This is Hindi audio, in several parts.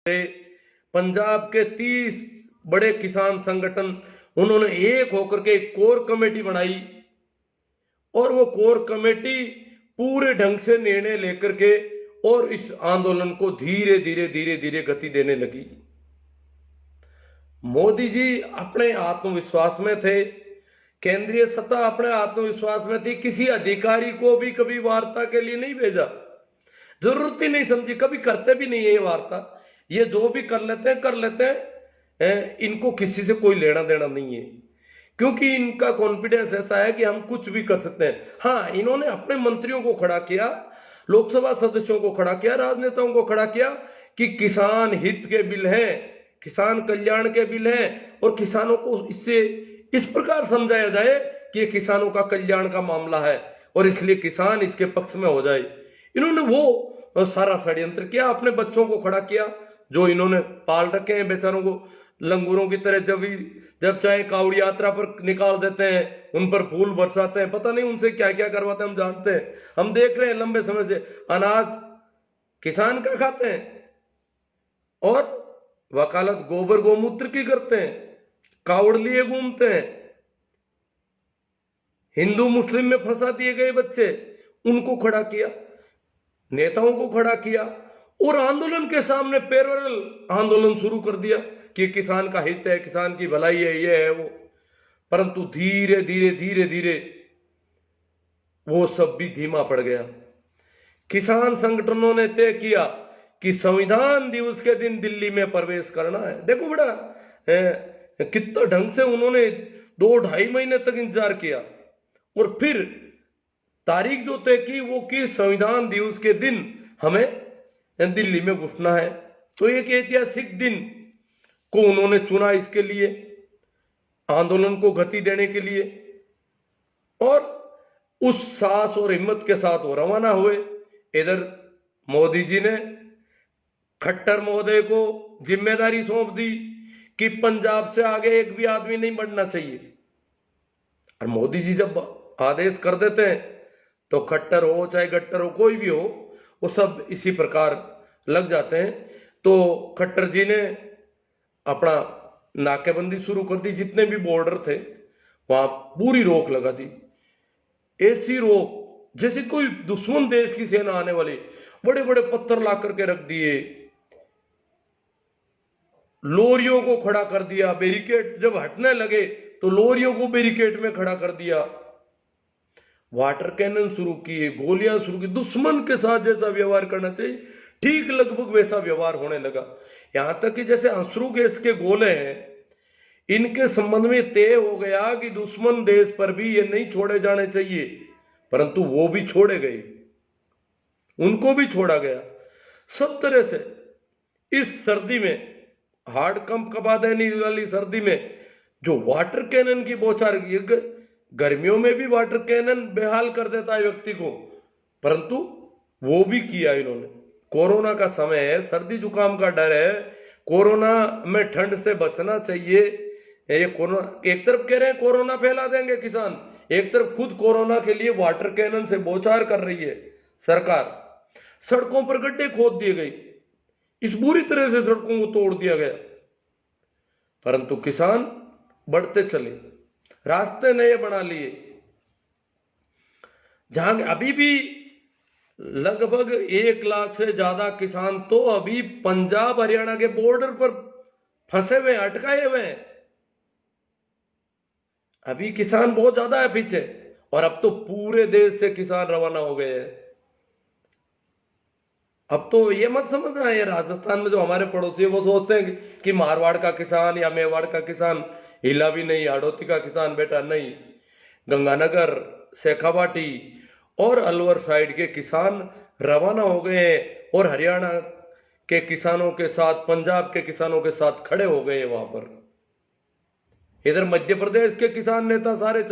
पंजाब के 30 बड़े किसान संगठन, उन्होंने एक होकर के एक कोर कमेटी बनाई और वो कोर कमेटी पूरे ढंग से निर्णय लेकर के और इस आंदोलन को धीरे धीरे धीरे धीरे गति देने लगी। मोदी जी अपने आत्मविश्वास में थे, केंद्रीय सत्ता अपने आत्मविश्वास में थी, किसी अधिकारी को भी कभी वार्ता के लिए नहीं भेजा, जरूरत ही नहीं समझी, कभी करते भी नहीं है ये वार्ता। ये जो भी कर लेते हैं, इनको किसी से कोई लेना देना नहीं है, क्योंकि इनका कॉन्फिडेंस ऐसा है कि हम कुछ भी कर सकते हैं। हाँ, इन्होंने अपने मंत्रियों को खड़ा किया, लोकसभा सदस्यों को खड़ा किया, राजनेताओं को खड़ा किया कि किसान हित के बिल हैं, किसान कल्याण के बिल हैं और किसानों को इससे इस प्रकार समझाया जाए कि ये किसानों का कल्याण का मामला है और इसलिए किसान इसके पक्ष में हो जाए। इन्होंने वो सारा षड्यंत्र किया, अपने बच्चों को खड़ा किया जो इन्होंने पाल रखे हैं बेचारों को लंगूरों की तरह, जब चाहे कावड़ी यात्रा पर निकाल देते हैं, उन पर फूल बरसाते हैं, पता नहीं उनसे क्या क्या करवाते हैं, हम जानते हैं, हम देख रहे हैं लंबे समय से। अनाज किसान का खाते हैं और वकालत गोबर गोमूत्र की करते हैं, कावड़ लिए घूमते हैं, हिंदू मुस्लिम में फंसा दिए गए बच्चे, उनको खड़ा किया, नेताओं को खड़ा किया और आंदोलन के सामने पैरेलल आंदोलन शुरू कर दिया कि किसान का हित है, किसान की भलाई है, ये है वो। परंतु धीरे धीरे धीरे धीरे वो सब भी धीमा पड़ गया। किसान संगठनों ने तय किया कि संविधान दिवस के दिन दिल्ली में प्रवेश करना है। देखो बेटा, कितना ढंग से उन्होंने 2-2.5 महीने तक इंतजार किया और फिर तारीख जो तय की वो कि संविधान दिवस के दिन हमें दिल्ली में घुसना है। तो एक ऐतिहासिक दिन को उन्होंने चुना इसके लिए, आंदोलन को गति देने के लिए, और उस साहस और हिम्मत के साथ वो रवाना हुए। इधर मोदी जी ने खट्टर महोदय को जिम्मेदारी सौंप दी कि पंजाब से आगे एक भी आदमी नहीं बढ़ना चाहिए। और मोदी जी जब आदेश कर देते हैं तो खट्टर हो चाहे गट्टर हो, कोई भी हो, वो सब इसी प्रकार लग जाते हैं। तो खट्टर जी ने अपना नाकेबंदी शुरू कर दी, जितने भी बॉर्डर थे वहां पूरी रोक लगा दी, ऐसी रोक जैसे कोई दुश्मन देश की सेना आने वाली। बड़े बड़े पत्थर ला करके रख दिए, लोरियों को खड़ा कर दिया, बैरिकेड जब हटने लगे तो लोरियों को बैरिकेड में खड़ा कर दिया, वाटर कैनन शुरू किए, गोलियां शुरू की। दुश्मन के साथ जैसा व्यवहार करना चाहिए ठीक लगभग वैसा व्यवहार होने लगा। यहां तक कि जैसे अश्रु गैस के गोले हैं, इनके संबंध में तय हो गया कि दुश्मन देश पर भी ये नहीं छोड़े जाने चाहिए, परंतु वो भी छोड़े गए, उनको भी छोड़ा गया। सब तरह से इस सर्दी में, हार्ड कंप कपा देने वाली सर्दी में, जो वाटर कैनन की बौछार, गर्मियों में भी वाटर कैनन बेहाल कर देता है व्यक्ति को, परंतु वो भी किया इन्होंने। कोरोना का समय है, सर्दी जुकाम का डर है, कोरोना में ठंड से बचना चाहिए। ये कोरोना, एक तरफ कह रहे हैं कोरोना फैला देंगे किसान, एक तरफ खुद कोरोना के लिए वाटर कैनन से बौछार कर रही है सरकार। सड़कों पर गड्ढे खोद दिए गए, इस बुरी तरह से सड़कों को तोड़ दिया गया, परंतु किसान बढ़ते चले, रास्ते नए बना लिए। जहां अभी भी लगभग 1 लाख से ज्यादा किसान तो अभी पंजाब हरियाणा के बॉर्डर पर फंसे हुए, अटकाए हुए हैं। अभी किसान बहुत ज्यादा है पीछे, और अब तो पूरे देश से किसान रवाना हो गए हैं। अब तो ये मत समझना, ये राजस्थान में जो हमारे पड़ोसी है वो सोचते हैं कि मारवाड़ का किसान या मेवाड़ का किसान हिला भी नहीं, हाड़ौती का किसान बेटा नहीं। गंगानगर, शेखावाटी और अलवर साइड के किसान रवाना हो गए और हरियाणा के किसानों के साथ, पंजाब के किसानों के साथ खड़े हो गए वहां पर। इधर मध्य प्रदेश के किसान नेता, सारे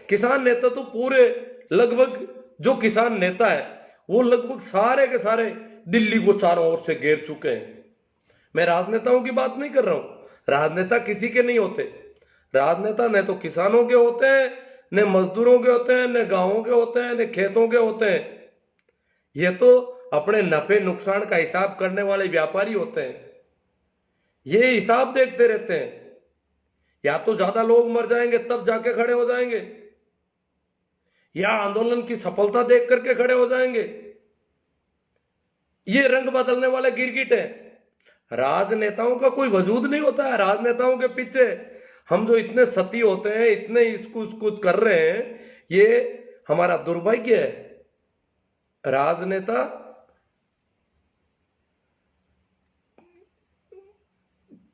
किसान नेता तो पूरे लगभग, जो किसान नेता है वो लगभग सारे के सारे दिल्ली को चारों ओर से घेर चुके हैं। मैं राजनेताओं की बात नहीं कर रहा हूं, राजनेता किसी के नहीं होते, राजनेता न तो किसानों के होते हैं, न मजदूरों के होते हैं, न गांवों के होते हैं, न खेतों के होते हैं। ये तो अपने नफे नुकसान का हिसाब करने वाले व्यापारी होते हैं। ये हिसाब देखते रहते हैं, या तो ज्यादा लोग मर जाएंगे तब जाके खड़े हो जाएंगे, या आंदोलन की सफलता देख करके खड़े हो जाएंगे। ये रंग बदलने वाले गिरगिट है। राजनेताओं का कोई वजूद नहीं होता है। राजनेताओं के पीछे हम जो इतने सती होते हैं, इतने इसको कुछ कर रहे हैं, ये हमारा दुर्भाग्य है। राजनेता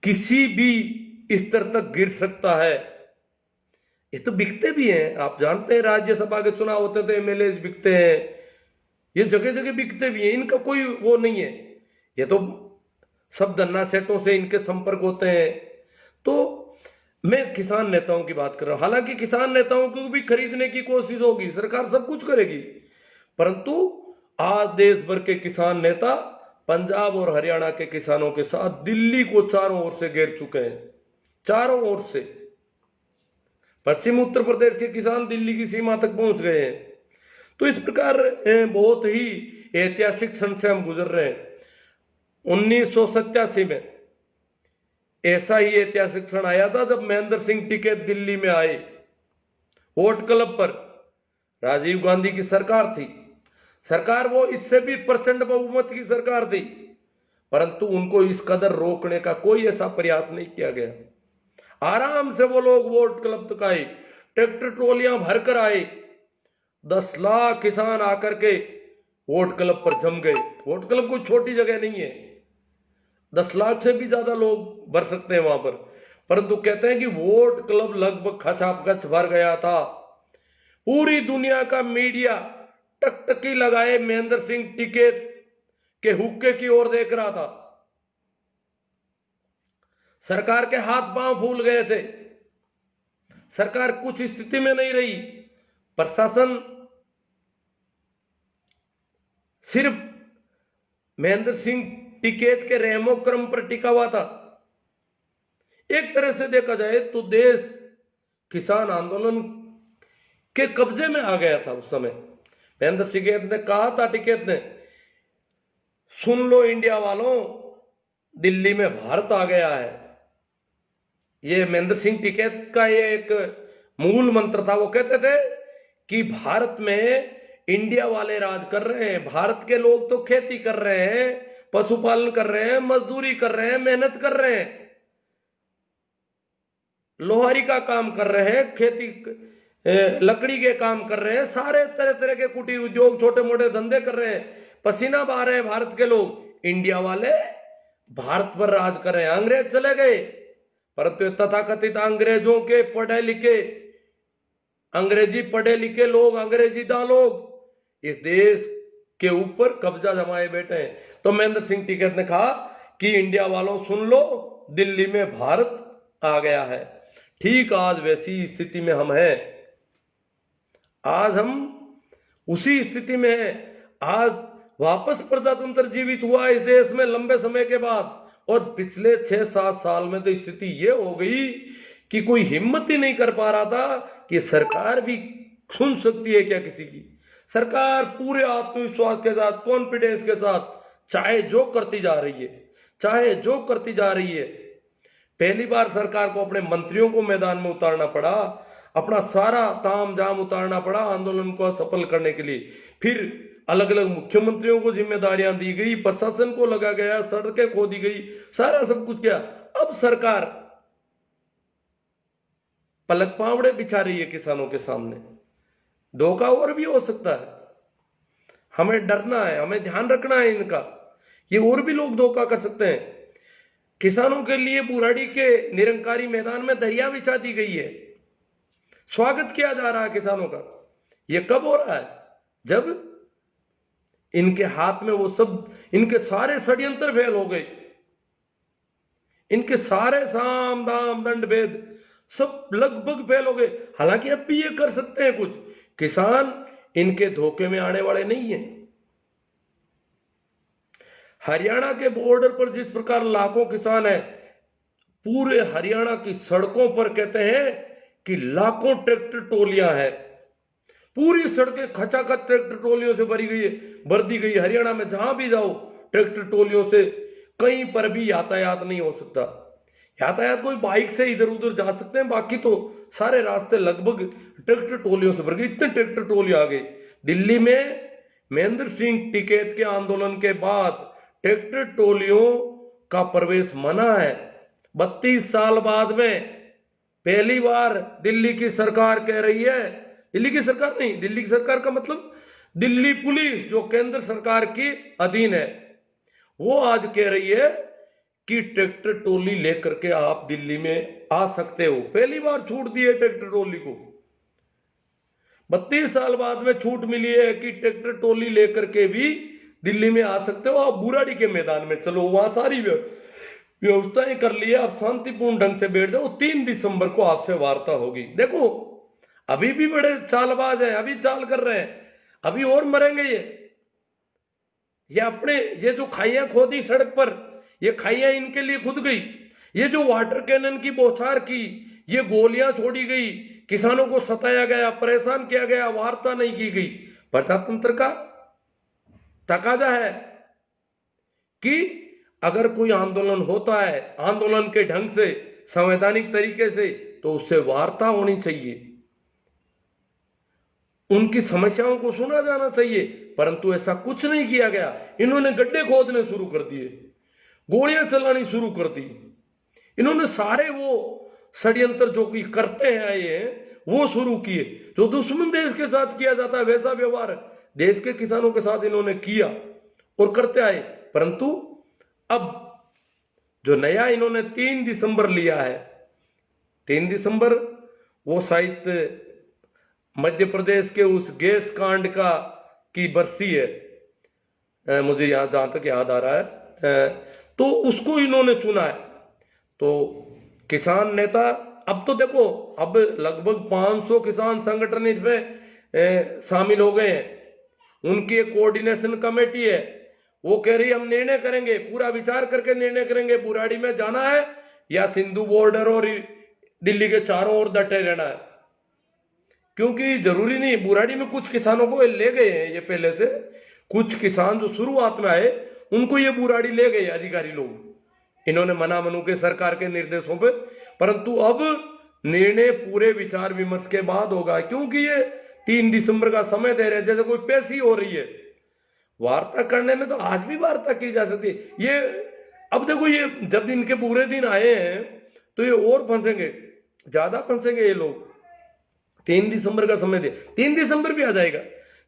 किसी भी स्तर तक गिर सकता है। ये तो बिकते भी हैं, आप जानते हैं, राज्यसभा के चुनाव होते तो एमएलए बिकते हैं, ये जगह जगह बिकते भी हैं, इनका कोई वो नहीं है। ये तो सब धन्ना सेठों से इनके संपर्क होते हैं। तो मैं किसान नेताओं की बात कर रहा हूं। हालांकि किसान नेताओं को भी खरीदने की कोशिश होगी, सरकार सब कुछ करेगी, परंतु आज देश भर के किसान नेता पंजाब और हरियाणा के किसानों के साथ दिल्ली को चारों ओर से घेर चुके हैं, चारों ओर से। पश्चिम उत्तर प्रदेश के किसान दिल्ली की सीमा तक पहुंच गए हैं। तो इस प्रकार बहुत ही ऐतिहासिक क्षण से हम गुजर रहे हैं। 1987 में ऐसा ही ऐतिहासिक क्षण आया था जब महेंद्र सिंह टिकैत दिल्ली में आए। वोट क्लब पर राजीव गांधी की सरकार थी, सरकार वो इससे भी प्रचंड बहुमत की सरकार थी, परंतु उनको इस कदर रोकने का कोई ऐसा प्रयास नहीं किया गया। आराम से वो लोग वोट क्लब तक आए, ट्रैक्टर ट्रॉलियां भरकर आए, 10 लाख किसान आकर के वोट क्लब पर जम गए। वोट क्लब कोई छोटी जगह नहीं है, 10 लाख से भी ज्यादा लोग भर सकते हैं वहां पर। परंतु कहते हैं कि वोट क्लब लगभग खचाखच भर गया था। पूरी दुनिया का मीडिया टकटकी लगाए महेंद्र सिंह टिकैत के हुक्के की ओर देख रहा था। सरकार के हाथ पांव फूल गए थे, सरकार कुछ स्थिति में नहीं रही, प्रशासन सिर्फ महेंद्र सिंह टिकैत के रहमो क्रम पर टिका हुआ था। एक तरह से देखा जाए तो देश किसान आंदोलन के कब्जे में आ गया था उस समय। महेंद्र सिंह ने कहा था, टिकैत ने, सुन लो इंडिया वालों, दिल्ली में भारत आ गया है। ये महेंद्र सिंह टिकैत का ये एक मूल मंत्र था। वो कहते थे कि भारत में इंडिया वाले राज कर रहे हैं, भारत के लोग तो खेती कर रहे हैं, पशुपालन कर रहे हैं, मजदूरी कर रहे हैं, मेहनत कर रहे हैं, लोहारी का काम कर रहे हैं, खेती लकड़ी के काम कर रहे हैं, सारे तरह तरह के कुटीर उद्योग, छोटे मोटे धंधे कर रहे हैं, पसीना बहा रहे हैं भारत के लोग। इंडिया वाले भारत पर राज कर रहे हैं। अंग्रेज चले गए, परंतु तथाकथित अंग्रेजों के पढ़े लिखे, अंग्रेजी पढ़े लिखे लोग, अंग्रेजीदा लोग इस देश के ऊपर कब्जा जमाए बैठे हैं। तो महेंद्र सिंह टिकैत ने कहा कि इंडिया वालों सुन लो, दिल्ली में भारत आ गया है। ठीक आज वैसी स्थिति में हम हैं। आज हम उसी स्थिति में हैं। आज वापस प्रजातंत्र जीवित हुआ इस देश में लंबे समय के बाद, और पिछले 6-7 साल में तो स्थिति ये हो गई कि कोई हिम्मत ही नहीं कर पा रहा था कि सरकार भी सुन सकती है क्या किसी की। सरकार पूरे आत्मविश्वास के साथ, कॉन्फिडेंस के साथ चाहे जो करती जा रही है, चाहे जो करती जा रही है। पहली बार सरकार को अपने मंत्रियों को मैदान में उतारना पड़ा, अपना सारा ताम झाम उतारना पड़ा आंदोलन को सफल करने के लिए। फिर अलग अलग मुख्यमंत्रियों को जिम्मेदारियां दी गई, प्रशासन को लगा गया, सड़कें खोदी गई, सारा सब कुछ किया। अब सरकार पलक पावड़े बिछा रही है किसानों के सामने। धोखा और भी हो सकता है, हमें डरना है, हमें ध्यान रखना है इनका। ये और भी लोग धोखा कर सकते हैं। किसानों के लिए बुराड़ी के निरंकारी मैदान में दरिया बिछा दी गई है, स्वागत किया जा रहा है किसानों का। ये कब हो रहा है? जब इनके हाथ में वो सब, इनके सारे षड्यंत्र फेल हो गए, इनके सारे साम दाम दंड भेद सब लगभग फेल हो गए। हालांकि अब भी ये कर सकते हैं कुछ। किसान इनके धोखे में आने वाले नहीं है। हरियाणा के बॉर्डर पर जिस प्रकार लाखों किसान है, पूरे हरियाणा की सड़कों पर कहते हैं कि लाखों ट्रैक्टर ट्रॉलियां है, पूरी सड़कें खचाखच ट्रैक्टर ट्रॉलियों से भरी गई है, भर दी गई। हरियाणा में जहां भी जाओ ट्रैक्टर ट्रॉलियों से कहीं पर भी यातायात नहीं हो सकता। यातायात कोई बाइक से इधर उधर जा सकते हैं, बाकी तो सारे रास्ते लगभग ट्रैक्टर ट्रॉलियों से भर गए। इतने ट्रैक्टर ट्रॉली आ गई दिल्ली में। महेंद्र सिंह टिकैत के आंदोलन के बाद ट्रैक्टर ट्रॉलियों का प्रवेश मना है। 32 साल बाद में पहली बार दिल्ली की सरकार कह रही है, दिल्ली की सरकार नहीं, दिल्ली की सरकार का मतलब दिल्ली पुलिस जो केंद्र सरकार के अधीन है, वो आज कह रही है कि ट्रैक्टर ट्रॉली लेकर के आप दिल्ली में आ सकते हो। पहली बार छूट दी है ट्रैक्टर ट्रॉली को। 32 साल बाद में छूट मिली है कि ट्रैक्टर ट्रॉली लेकर के भी दिल्ली में आ सकते हो। आप बुराड़ी के मैदान में चलो, वहां सारी व्यवस्थाएं कर ली है, आप शांतिपूर्ण ढंग से बैठ जाओ। 3 दिसंबर को आपसे वार्ता होगी। देखो अभी भी बड़े चालबाज हैं, अभी चाल कर रहे हैं, अभी और मरेंगे ये अपने ये जो खाइयां खोदी सड़क पर, ये खाइयां इनके लिए खुद गई। ये जो वाटर कैनन की बौछार की, ये गोलियां छोड़ी गई, किसानों को सताया गया, परेशान किया गया, वार्ता नहीं की गई। प्रजातंत्र का तकाजा है कि अगर कोई आंदोलन होता है आंदोलन के ढंग से, संवैधानिक तरीके से, तो उससे वार्ता होनी चाहिए, उनकी समस्याओं को सुना जाना चाहिए। परंतु ऐसा कुछ नहीं किया गया। इन्होंने गड्ढे खोदने शुरू कर दिए, गोलियां चलानी शुरू कर दी। इन्होंने सारे वो षड्यंत्र जो कि करते हैं ये वो शुरू किए। जो दुश्मन देश के साथ किया जाता है वैसा व्यवहार देश के किसानों के साथ इन्होंने किया और करते आए। परंतु अब जो नया इन्होंने 3 दिसंबर लिया है, 3 दिसंबर वो शायद मध्य प्रदेश के उस गैस कांड का की बरसी है, मुझे यहां जहां तक याद आ रहा है, तो उसको इन्होंने चुना है। तो किसान नेता, अब तो देखो अब लगभग 500 किसान संगठन इसमें शामिल हो गए हैं। उनकी एक कोऑर्डिनेशन कमेटी है, वो कह रही है हम निर्णय करेंगे, पूरा विचार करके निर्णय करेंगे, बुराड़ी में जाना है या सिंधु बॉर्डर और दिल्ली के चारों ओर डटे रहना है। क्योंकि जरूरी नहीं, बुराड़ी में कुछ किसानों को ले गए हैं ये पहले से, कुछ किसान जो शुरुआत में आए उनको ये बुराड़ी ले गए अधिकारी लोग, इन्होंने मना मनू के सरकार के निर्देशों पे। परंतु अब निर्णय पूरे विचार विमर्श के बाद होगा, क्योंकि ये 3 दिसंबर का समय दे रहे हैं, जैसे कोई पेशी हो रही है। वार्ता करने में तो आज भी वार्ता की जा सकती है। ये अब देखो, ये जब इनके बुरे दिन आए हैं तो ये और फंसेंगे, ज्यादा फंसेंगे ये लोग। 3 दिसंबर का समय दे, 3 दिसंबर भी आ जाएगा।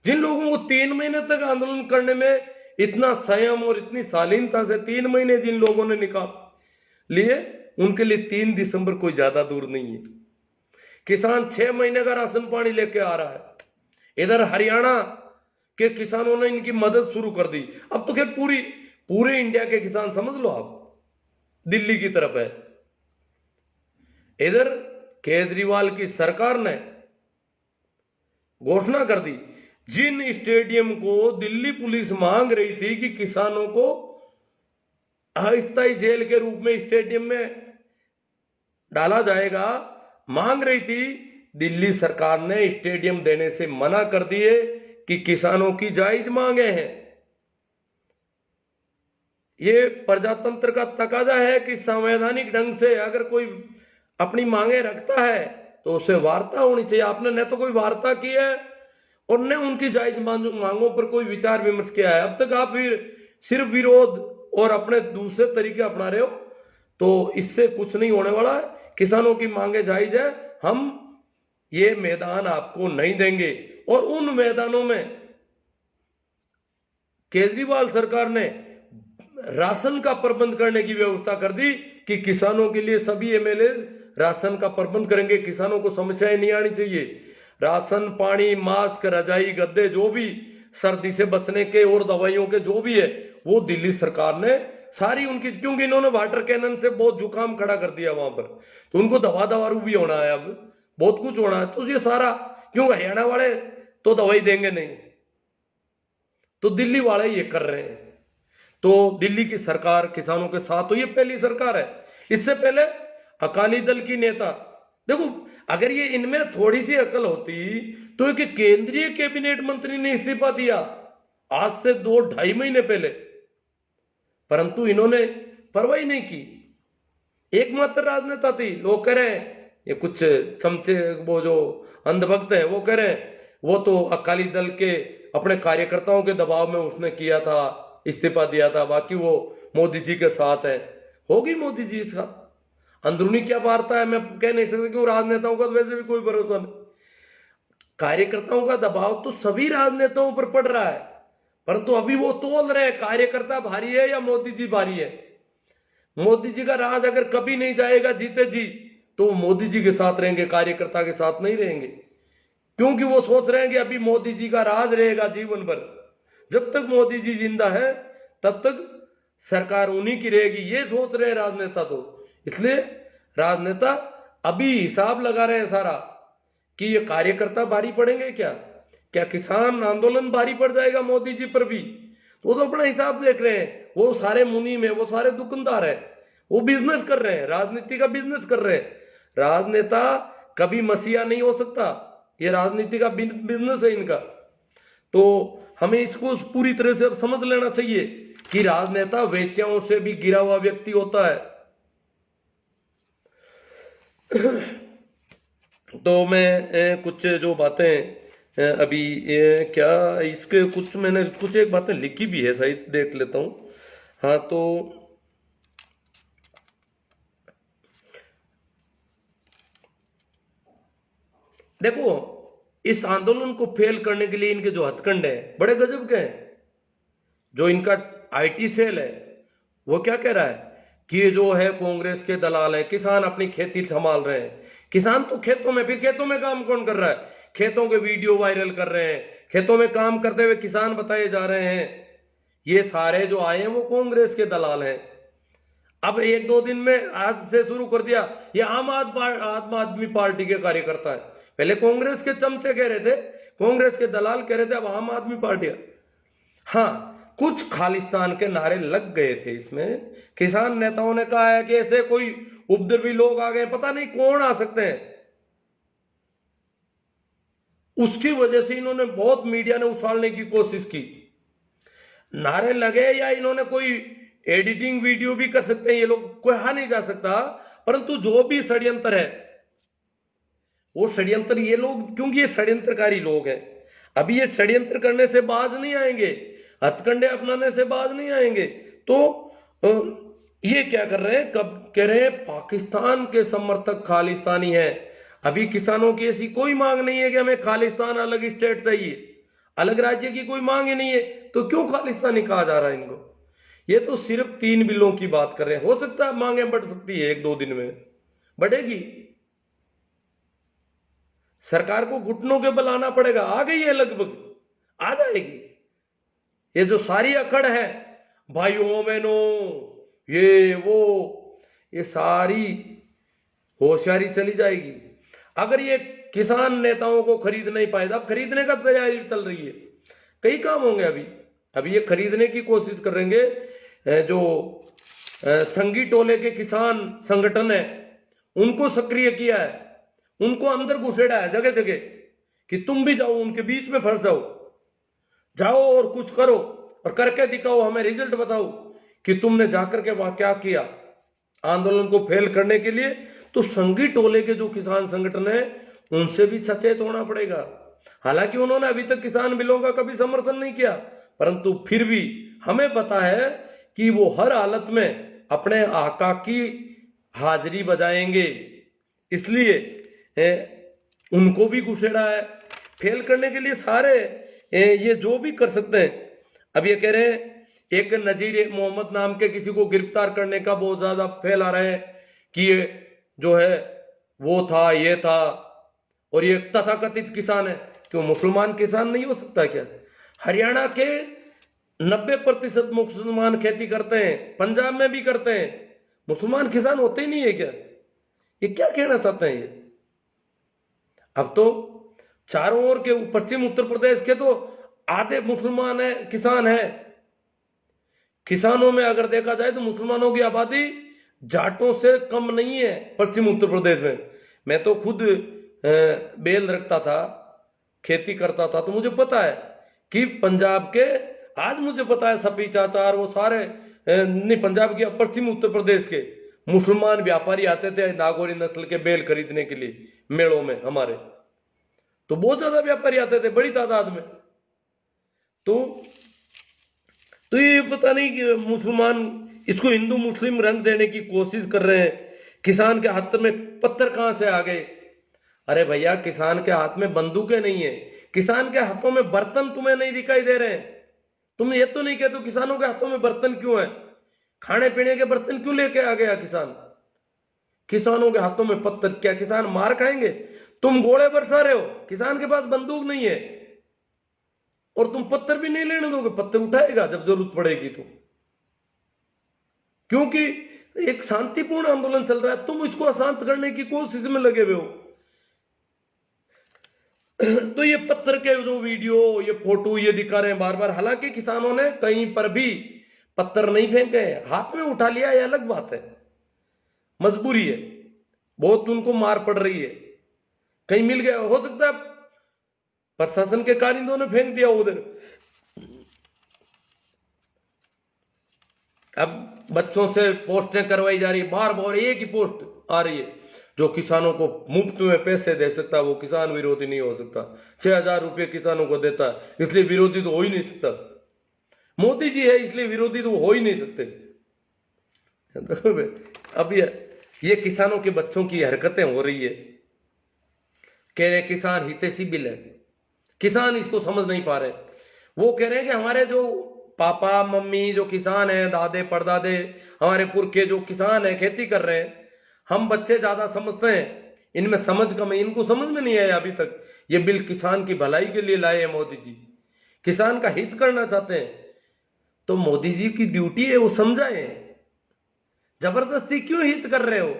जिन लोगों को 3 महीने तक आंदोलन करने में इतना संयम और इतनी शालीनता से 3 महीने जिन लोगों ने निकाल लिए, उनके लिए 3 दिसंबर कोई ज्यादा दूर नहीं है। किसान 6 महीने का राशन पानी लेके आ रहा है। इधर हरियाणा के किसानों ने इनकी मदद शुरू कर दी। अब तो खैर पूरे इंडिया के किसान समझ लो आप दिल्ली की तरफ है। इधर केजरीवाल की सरकार ने घोषणा कर दी, जिन स्टेडियम को दिल्ली पुलिस मांग रही थी कि किसानों को अस्थायी जेल के रूप में स्टेडियम में डाला जाएगा, मांग रही थी, दिल्ली सरकार ने स्टेडियम देने से मना कर दिए कि किसानों की जायज मांगे हैं। ये प्रजातंत्र का तकाजा है कि संवैधानिक ढंग से अगर कोई अपनी मांगे रखता है तो उसे वार्ता होनी चाहिए। आपने न तो कोई वार्ता की है और न उनकी जायज मांगों पर कोई विचार विमर्श किया है। अब तक आप सिर्फ विरोध और अपने दूसरे तरीके अपना रहे हो, तो इससे कुछ नहीं होने वाला है। किसानों की मांगे जायज है, हम ये मैदान आपको नहीं देंगे। और उन मैदानों में केजरीवाल सरकार ने राशन का प्रबंध करने की व्यवस्था कर दी कि किसानों के लिए सभी एमएलए राशन का प्रबंध करेंगे, किसानों को समस्याएं नहीं आनी चाहिए। राशन, पानी, मास्क, रजाई, गद्दे, जो भी सर्दी से बचने के और दवाइयों के जो भी है, वो दिल्ली सरकार ने सारी उनकी, क्योंकि इन्होंने वाटर कैनन से बहुत जुकाम खड़ा कर दिया वहां पर, तो उनको दवा दारू भी होना है, अब बहुत कुछ होना है। तो ये सारा, क्यों हरियाणा वाले तो दवाई देंगे नहीं, तो दिल्ली वाले ये कर रहे हैं। तो दिल्ली की सरकार किसानों के साथ, तो ये पहली सरकार है। इससे पहले अकाली दल की नेता, देखो अगर ये इनमें थोड़ी सी अकल होती तो एक केंद्रीय कैबिनेट मंत्री ने इस्तीफा दिया आज से 2-2.5 महीने पहले। परंतु इन्होंने परवाह ही नहीं की। एकमात्र राजनेता थी। लोग कह रहे हैं ये कुछ चमचे, वो जो अंधभक्त हैं वो कह रहे हैं वो तो अकाली दल के अपने कार्यकर्ताओं के दबाव में उसने किया था, इस्तीफा दिया था, बाकी वो मोदी जी के साथ है। होगी मोदी जी के साथ। अंदरूनी क्या वार्ता है मैं कह नहीं सकता, कि वो राजनेताओं का वैसे भी कोई भरोसा नहीं। कार्यकर्ताओं का दबाव तो सभी राजनेताओं पर पड़ रहा है, परंतु अभी वो तोल रहे हैं कार्यकर्ता भारी है या मोदी जी भारी है। मोदी जी का राज अगर कभी नहीं जाएगा जीते जी, तो वो मोदी जी के साथ रहेंगे, कार्यकर्ता के साथ नहीं रहेंगे, क्योंकि वो सोच रहे हैं कि अभी मोदी जी का राज रहेगा जीवन भर। जब तक मोदी जी जिंदा है तब तक सरकार उन्हीं की रहेगी, ये सोच रहे हैं राजनेता। तो इसलिए राजनेता अभी हिसाब लगा रहे हैं सारा कि ये कार्यकर्ता भारी पड़ेंगे, क्या किसान आंदोलन भारी पड़ जाएगा मोदी जी पर भी। तो वो तो अपना हिसाब देख रहे हैं। वो सारे मुनीम है, वो सारे दुकानदार है, वो बिजनेस कर रहे हैं, राजनीति का बिजनेस कर रहे हैं। राजनेता कभी मसीहा नहीं हो सकता, ये राजनीति का बिजनेस है इनका। तो हमें इसको पूरी तरह से समझ लेना चाहिए कि राजनेता वेश्याओं से भी गिरा हुआ व्यक्ति होता है। तो मैं कुछ जो बातें अभी क्या इसके कुछ मैंने कुछ एक बातें लिखी भी है, सही देख लेता हूं। हाँ, तो देखो, इस आंदोलन को फेल करने के लिए इनके जो हथकंडे हैं बड़े गजब के हैं। जो इनका आईटी सेल है वो क्या कह रहा है कि ये जो है कांग्रेस के दलाल है, किसान अपनी खेती संभाल रहे हैं। किसान तो खेतों में, फिर खेतों में काम कौन कर रहा है? खेतों के वीडियो वायरल कर रहे हैं, खेतों में काम करते हुए किसान बताए जा रहे हैं। ये सारे जो आए हैं वो कांग्रेस के दलाल हैं। अब एक दो दिन में आज से शुरू कर दिया ये आम आदमी पार्टी के कार्यकर्ता है। पहले कांग्रेस के चमचे कह रहे थे, कांग्रेस के दलाल कह रहे थे, अब आम आदमी पार्टी। हाँ, कुछ खालिस्तान के नारे लग गए थे इसमें। किसान नेताओं ने कहा है कि ऐसे कोई उपद्रवी लोग आ गए, पता नहीं कौन आ सकते हैं। उसकी वजह से इन्होंने बहुत मीडिया ने उछालने की कोशिश की। नारे लगे या इन्होंने कोई एडिटिंग वीडियो भी कर सकते हैं ये लोग, कहा नहीं जा सकता, परंतु जो भी षड्यंत्र है वो षड्यंत्र ये लोग, क्योंकि ये षड्यंत्रकारी लोग हैं, अभी ये षड्यंत्र करने से बाज नहीं आएंगे, हथकंडे अपनाने से बाज नहीं आएंगे। तो ये क्या कर रहे हैं, कब कह रहे हैं पाकिस्तान के समर्थक खालिस्तानी हैं। अभी किसानों की ऐसी कोई मांग नहीं है कि हमें खालिस्तान अलग स्टेट चाहिए, अलग राज्य की कोई मांग ही नहीं है, तो क्यों खालिस्तानी कहा जा रहा है इनको? ये तो सिर्फ 3 बिलों की बात कर रहे हैं। हो सकता है मांगे बढ़ सकती है, 1-2 दिन में बढ़ेगी। सरकार को घुटनों के बल आना पड़ेगा, आ गई है, लगभग आ जाएगी। ये जो सारी अकड़ है भाइयों बहनों ये वो, ये सारी होशियारी चली जाएगी अगर ये किसान नेताओं को खरीद नहीं पाए। अब खरीदने का तैयारी चल रही है, कई काम होंगे अभी ये खरीदने की कोशिश करेंगे। जो संगी टोले के किसान संगठन है उनको सक्रिय किया है, उनको अंदर घुसेड़ा है जगह जगह कि तुम भी जाओ, उनके बीच में फंस जाओ और कुछ करो और करके दिखाओ, हमें रिजल्ट बताओ कि तुमने जाकर के वहां क्या किया आंदोलन को फेल करने के लिए। तो संगी टोले के जो किसान संगठन है उनसे भी सचेत होना पड़ेगा। हालांकि उन्होंने अभी तक किसान बिलों का कभी समर्थन नहीं किया, परंतु फिर भी हमें पता है कि वो हर हालत में अपने आका की हाजिरी बजाएंगे, इसलिए उनको भी घुसेड़ा है फेल करने के लिए। सारे ये जो भी कर सकते हैं। अब ये कह रहे हैं एक नजीर मोहम्मद नाम के किसी को गिरफ्तार करने का बहुत ज्यादा फैला रहे हैं कि ये जो है वो था, ये था, और ये तथाकथित किसान है। क्यों मुसलमान किसान नहीं हो सकता क्या? हरियाणा के 90% मुसलमान खेती करते हैं, पंजाब में भी करते हैं, मुसलमान किसान होते ही नहीं है क्या? ये क्या कहना चाहते हैं ये? अब तो चारों ओर के पश्चिम उत्तर प्रदेश के तो आधे मुसलमान है, किसान है। किसानों में अगर देखा जाए तो मुसलमानों की आबादी जाटों से कम नहीं है पश्चिम उत्तर प्रदेश में। मैं तो खुद बेल रखता था, खेती करता था, तो मुझे पता है कि पंजाब के, आज मुझे पता है सपी चाचा और वो सारे नहीं, पंजाब के पश्चिम उत्तर प्रदेश के मुसलमान व्यापारी आते थे नागौरी नस्ल के बैल खरीदने के लिए मेलों में हमारे, तो बहुत ज्यादा व्यापारी आते थे बड़ी तादाद में। तो ये पता नहीं कि मुसलमान इसको हिंदू मुस्लिम रंग देने की कोशिश कर रहे हैं। किसान के हाथ में पत्थर कहां से आ गए? अरे भैया, किसान के हाथ में बंदूकें नहीं है, किसान के हाथों में बर्तन तुम्हें नहीं दिखाई दे रहे हैं। तुम ये तो नहीं कहते किसानों के हाथों में बर्तन क्यों है? खाने पीने के बर्तन क्यों लेके आ गया किसान? किसानों के हाथों में पत्थर, क्या किसान मार खाएंगे? तुम गोले बरसा रहे हो, किसान के पास बंदूक नहीं है और तुम पत्थर भी नहीं लेने दोगे। पत्थर उठाएगा जब जरूरत पड़ेगी तो, क्योंकि एक शांतिपूर्ण आंदोलन चल रहा है, तुम इसको अशांत करने की कोशिश में लगे हुए हो। तो ये पत्थर के जो वीडियो, ये फोटो ये दिखा रहे हैं बार बार, हालांकि किसानों ने कहीं पर भी पत्थर नहीं फेंके, हाथ में उठा लिया, ये अलग बात है, मजबूरी है, बहुत उनको मार पड़ रही है, कहीं मिल गया हो सकता है प्रशासन के कारिंदों ने फेंक दिया उधर। अब बच्चों से पोस्टें करवाई जा रही है, बार बार एक ही पोस्ट आ रही है, जो किसानों को मुफ्त में पैसे दे सकता है वो किसान विरोधी नहीं हो सकता। 6,000 रुपये किसानों को देता है, इसलिए विरोधी तो हो ही नहीं सकता। मोदी जी है इसलिए विरोधी तो हो ही नहीं सकते। अब ये किसानों के बच्चों की हरकतें हो रही है, कह रहे किसान हितैषी बिल है, किसान इसको समझ नहीं पा रहे। वो कह रहे हैं कि हमारे जो पापा मम्मी जो किसान हैं, दादे परदादे हमारे पुरखे जो किसान हैं, खेती कर रहे हैं, हम बच्चे ज्यादा समझते हैं, इनमें समझ कम है, इनको समझ में नहीं आया अभी तक। ये बिल किसान की भलाई के लिए लाए हैं मोदी जी, किसान का हित करना चाहते हैं, तो मोदी जी की ड्यूटी है वो समझाएं। जबरदस्ती क्यों हित कर रहे हो?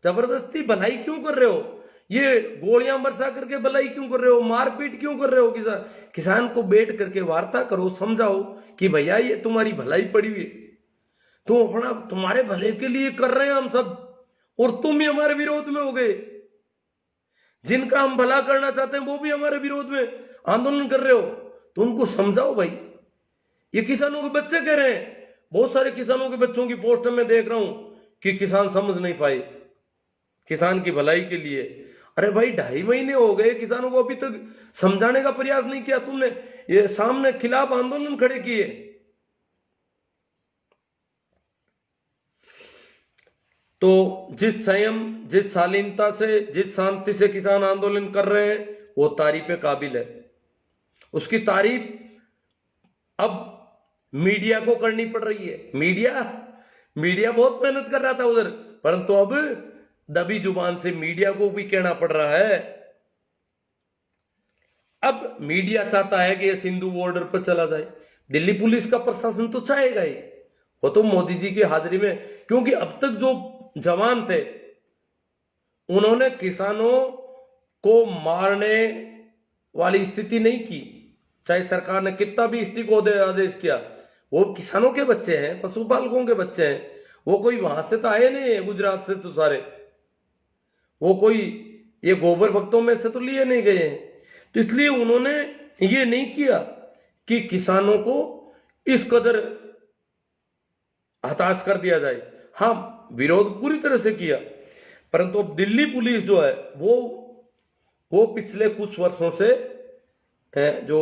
जबरदस्ती भलाई क्यों कर रहे हो? ये गोलियां बरसा करके भलाई क्यों कर रहे हो? मारपीट क्यों कर रहे हो? किसान को बैठ करके वार्ता करो, समझाओ कि भैया ये तुम्हारी भलाई पड़ी हुई है, तुम अपना तुम्हारे भले के लिए कर रहे हैं हम सब, और तुम भी हमारे विरोध में हो गए। जिनका हम भला करना चाहते हैं वो भी हमारे विरोध में आंदोलन कर रहे हो, तो उनको समझाओ भाई। ये किसानों के बच्चे कह रहे हैं, बहुत सारे किसानों के बच्चों की पोस्ट में देख रहा हूं कि किसान समझ नहीं पाए किसान की भलाई के लिए। अरे भाई 2.5 महीने हो गए किसानों को, अभी तक समझाने का प्रयास नहीं किया तुमने। ये सामने खिलाफ आंदोलन खड़े किए। तो जिस संयम, जिस शालीनता से, जिस शांति से किसान आंदोलन कर रहे हैं वो तारीफ काबिल है। उसकी तारीफ अब मीडिया को करनी पड़ रही है। मीडिया बहुत मेहनत कर रहा था उधर, परंतु अब दबी जुबान से मीडिया को भी कहना पड़ रहा है। अब मीडिया चाहता है कि ये सिंधु बॉर्डर पर चला जाए, दिल्ली पुलिस का प्रशासन तो चाहेगा ही, वो तो मोदी जी की हाजिरी में, क्योंकि अब तक जो जवान थे उन्होंने किसानों को मारने वाली स्थिति नहीं की, चाहे सरकार ने कितना भी स्टिक आदेश किया। वो किसानों के बच्चे हैं, पशुपालकों के बच्चे हैं, वो कोई वहां से तो आए नहीं है, गुजरात से तो सारे, वो कोई ये गोबर भक्तों में से तो लिए नहीं गए हैं। तो इसलिए उन्होंने ये नहीं किया कि किसानों को इस कदर हताश कर दिया जाए। हाँ, विरोध पूरी तरह से किया, परंतु अब दिल्ली पुलिस जो है वो पिछले कुछ वर्षों से जो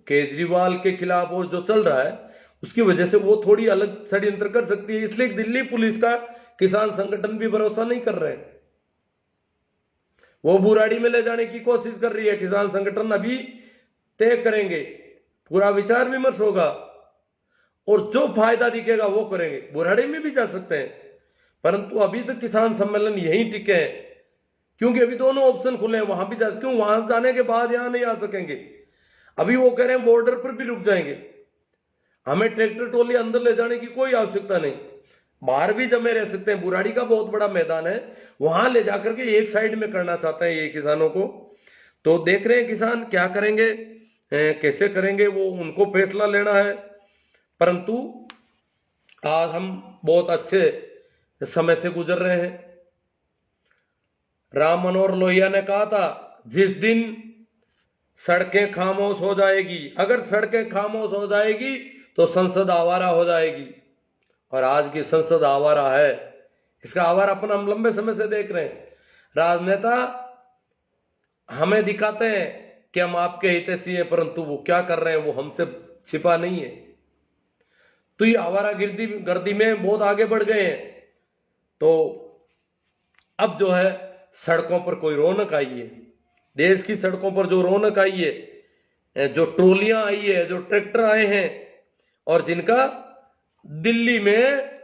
केजरीवाल के खिलाफ और जो चल रहा है उसकी वजह से वो थोड़ी अलग षड्यंत्र कर सकती है, इसलिए दिल्ली पुलिस का किसान संगठन भी भरोसा नहीं कर रहे हैं। वो बुराड़ी में ले जाने की कोशिश कर रही है। किसान संगठन अभी तय करेंगे, पूरा विचार विमर्श होगा और जो फायदा दिखेगा वो करेंगे। बुराड़ी में भी जा सकते हैं, परंतु अभी तक किसान सम्मेलन यहीं टिके हैं, क्योंकि अभी दोनों ऑप्शन खुले हैं। वहां भी क्यों, वहां जाने के बाद यहां नहीं आ सकेंगे। अभी वो कह रहे हैं बॉर्डर पर भी रुक जाएंगे, हमें ट्रैक्टर ट्रॉली अंदर ले जाने की कोई आवश्यकता नहीं, बाहर भी जमे रह सकते हैं। बुराड़ी का बहुत बड़ा मैदान है, वहां ले जाकर के एक साइड में करना चाहते हैं ये किसानों को। तो देख रहे हैं किसान क्या करेंगे, कैसे करेंगे, वो उनको फैसला लेना है। परंतु आज हम बहुत अच्छे समय से गुजर रहे हैं। राम मनोहर लोहिया ने कहा था, जिस दिन सड़कें खामोश हो जाएगी, अगर सड़कें खामोश हो जाएगी तो संसद आवारा हो जाएगी। और आज की संसद आवारा है। इसका आवारापन हम लंबे समय से देख रहे हैं। राजनेता हमें दिखाते हैं कि हम आपके हितैषी हैं, परंतु वो क्या कर रहे हैं वो हमसे छिपा नहीं है। तो ये आवारा गर्दी में बहुत आगे बढ़ गए हैं। तो अब जो है सड़कों पर कोई रौनक आई है, देश की सड़कों पर जो रौनक आई है, जो ट्रोलियां आई है, जो ट्रैक्टर आए हैं, और जिनका दिल्ली में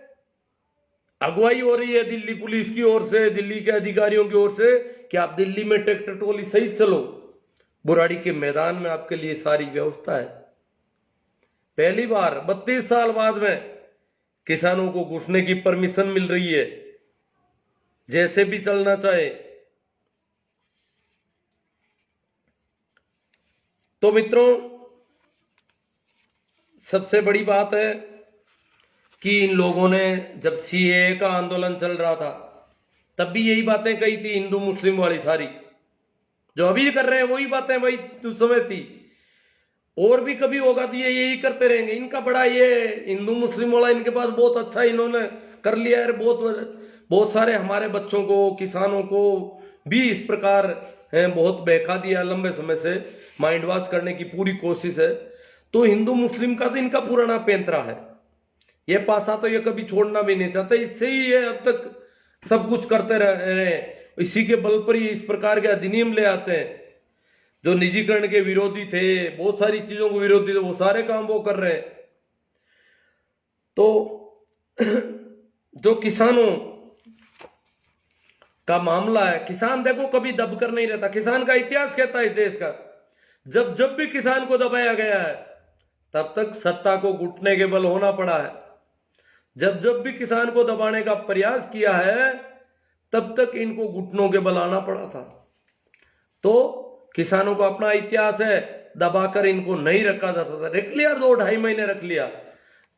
अगुवाई हो रही है दिल्ली पुलिस की ओर से, दिल्ली के अधिकारियों की ओर से, कि आप दिल्ली में ट्रैक्टर ट्रॉली सहित चलो। बुराड़ी के मैदान में आपके लिए सारी व्यवस्था है। पहली बार 32 साल बाद में किसानों को घुसने की परमिशन मिल रही है, जैसे भी चलना चाहे। तो मित्रों, सबसे बड़ी बात है कि इन लोगों ने जब सीएए का आंदोलन चल रहा था तब भी यही बातें कही थी, हिंदू मुस्लिम वाली सारी जो अभी कर रहे हैं वही बातें वही उस समय थी। और भी कभी होगा तो ये यही करते रहेंगे। इनका बड़ा ये हिंदू मुस्लिम वाला इनके पास बहुत अच्छा इन्होंने कर लिया है। बहुत सारे हमारे बच्चों को, किसानों को भी इस प्रकार बहुत बहका दिया लंबे समय से, माइंड वॉश करने की पूरी कोशिश है। तो हिंदू मुस्लिम का तो इनका पुराना पैंतरा है। ये पासा तो ये कभी छोड़ना भी नहीं चाहते। इससे ही ये अब तक सब कुछ करते रहे हैं। इसी के बल पर ही इस प्रकार के अधिनियम ले आते हैं। जो निजीकरण के विरोधी थे, बहुत सारी चीजों को विरोधी थे, वो सारे काम वो कर रहे हैं। तो जो किसानों का मामला है, किसान देखो कभी दबकर नहीं रहता। किसान का इतिहास कहता है इस देश का, जब जब भी किसान को दबाया गया है तब तक सत्ता को घुटने के बल होना पड़ा है। जब जब भी किसान को दबाने का प्रयास किया है तब तक इनको घुटनों के बल आना पड़ा था। तो किसानों को अपना इतिहास है, दबाकर इनको नहीं रखा जाता था। रख लिया 2-2.5 महीने रख लिया।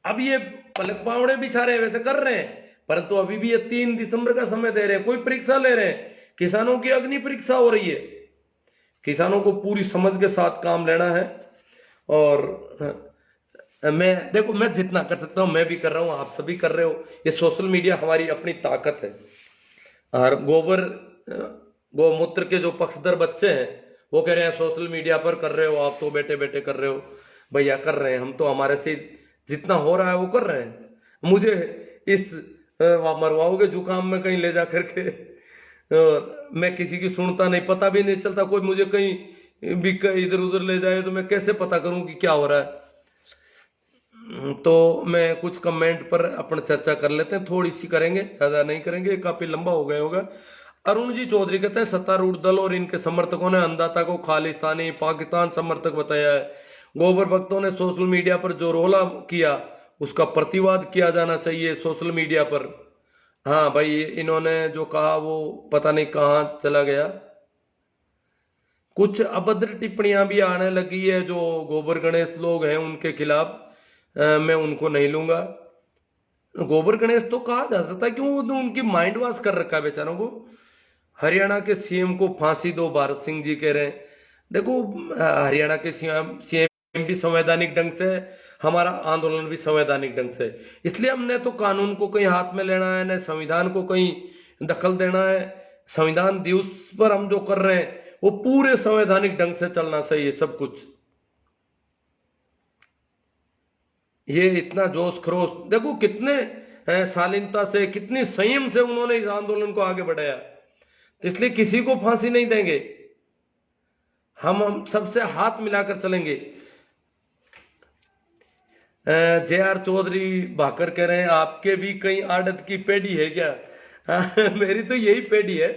अब ये पलक पावड़े बिछा रहे हैं, वैसे कर रहे हैं, परंतु अभी भी ये 3 दिसंबर का समय दे रहे हैं। कोई परीक्षा ले रहे हैं, किसानों की अग्नि परीक्षा हो रही है। किसानों को पूरी समझ के साथ काम लेना है। और मैं देखो, मैं जितना कर सकता हूं मैं भी कर रहा हूं, आप सभी कर रहे हो। ये सोशल मीडिया हमारी अपनी ताकत है। और गौमूत्र के जो पक्षधर बच्चे हैं वो कह रहे हैं सोशल मीडिया पर कर रहे हो, आप तो बैठे बैठे कर रहे हो। भैया कर रहे हैं, हम तो हमारे से जितना हो रहा है वो कर रहे हैं। मुझे इस मरवाओगे जुकाम में कहीं ले जा करके, मैं किसी की सुनता नहीं, पता भी नहीं चलता। कोई मुझे कहीं भी इधर उधर ले जाए तो मैं कैसे पता करूं कि क्या हो रहा है। तो मैं कुछ कमेंट पर अपन चर्चा कर लेते हैं, थोड़ी सी करेंगे, ज्यादा नहीं करेंगे, काफी लंबा हो गया होगा। अरुण जी चौधरी कहते हैं सत्तारूढ़ दल और इनके समर्थकों ने अन्नदाता को खालिस्तानी पाकिस्तान समर्थक बताया है। गोबर भक्तों ने सोशल मीडिया पर जो रोला किया उसका प्रतिवाद किया जाना चाहिए सोशल मीडिया पर। हाँ भाई, इन्होंने जो कहा वो पता नहीं कहाँ चला गया। कुछ अभद्र टिप्पणियां भी आने लगी है जो गोबर गणेश लोग हैं उनके खिलाफ, मैं उनको नहीं लूंगा। गोबर गणेश तो कहा जा सकता है, क्यों उनकी माइंड वॉश कर रखा है बेचारों को। हरियाणा के सीएम को फांसी दो, भारत सिंह जी कह रहे हैं। देखो, हरियाणा के सीएम भी संवैधानिक ढंग से, हमारा आंदोलन भी संवैधानिक ढंग से, इसलिए हमने तो कानून को कहीं हाथ में लेना है, न संविधान को कहीं दखल देना है। संविधान दिवस पर हम जो कर रहे हैं वो पूरे संवैधानिक ढंग से चलना चाहिए सब कुछ। ये इतना जोश खरोश देखो, कितने शालीनता से, कितनी संयम से उन्होंने इस आंदोलन को आगे बढ़ाया। तो इसलिए किसी को फांसी नहीं देंगे, हम सबसे हाथ मिलाकर चलेंगे। जे.आर. चौधरी भाकर कह रहे हैं आपके भी कहीं आड़त की पेड़ी है क्या? मेरी तो यही पेड़ी है।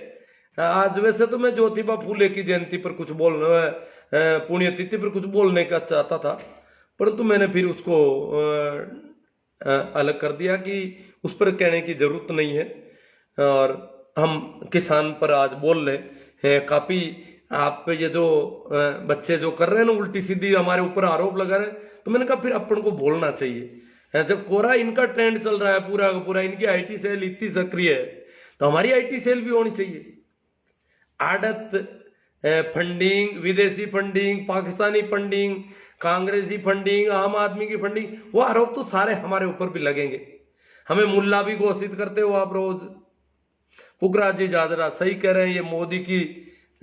आज वैसे तो मैं ज्योतिबा फूले की जयंती पर कुछ पुण्यतिथि पर कुछ बोलने का चाहता था, परंतु मैंने फिर उसको अलग कर दिया कि उस पर कहने की जरूरत नहीं है। और हम किसान पर आज बोल रहे हैं। काफी आप ये जो बच्चे जो कर रहे हैं ना, उल्टी सीधी हमारे ऊपर आरोप लगा रहे हैं, तो मैंने कहा फिर अपन को बोलना चाहिए। जब कोरा इनका ट्रेंड चल रहा है पूरा का पूरा, इनकी आईटी सेल इतनी सक्रिय है, तो हमारी आईटी सेल भी होनी चाहिए। आड़त, फंडिंग, विदेशी फंडिंग, पाकिस्तानी फंडिंग, कांग्रेसी फंडिंग, आम आदमी की फंडिंग, वो आरोप तो सारे हमारे ऊपर भी लगेंगे। हमें मुल्ला भी घोषित करते हो आप रोज। पुखराज जी जादरा सही कह रहे हैं, ये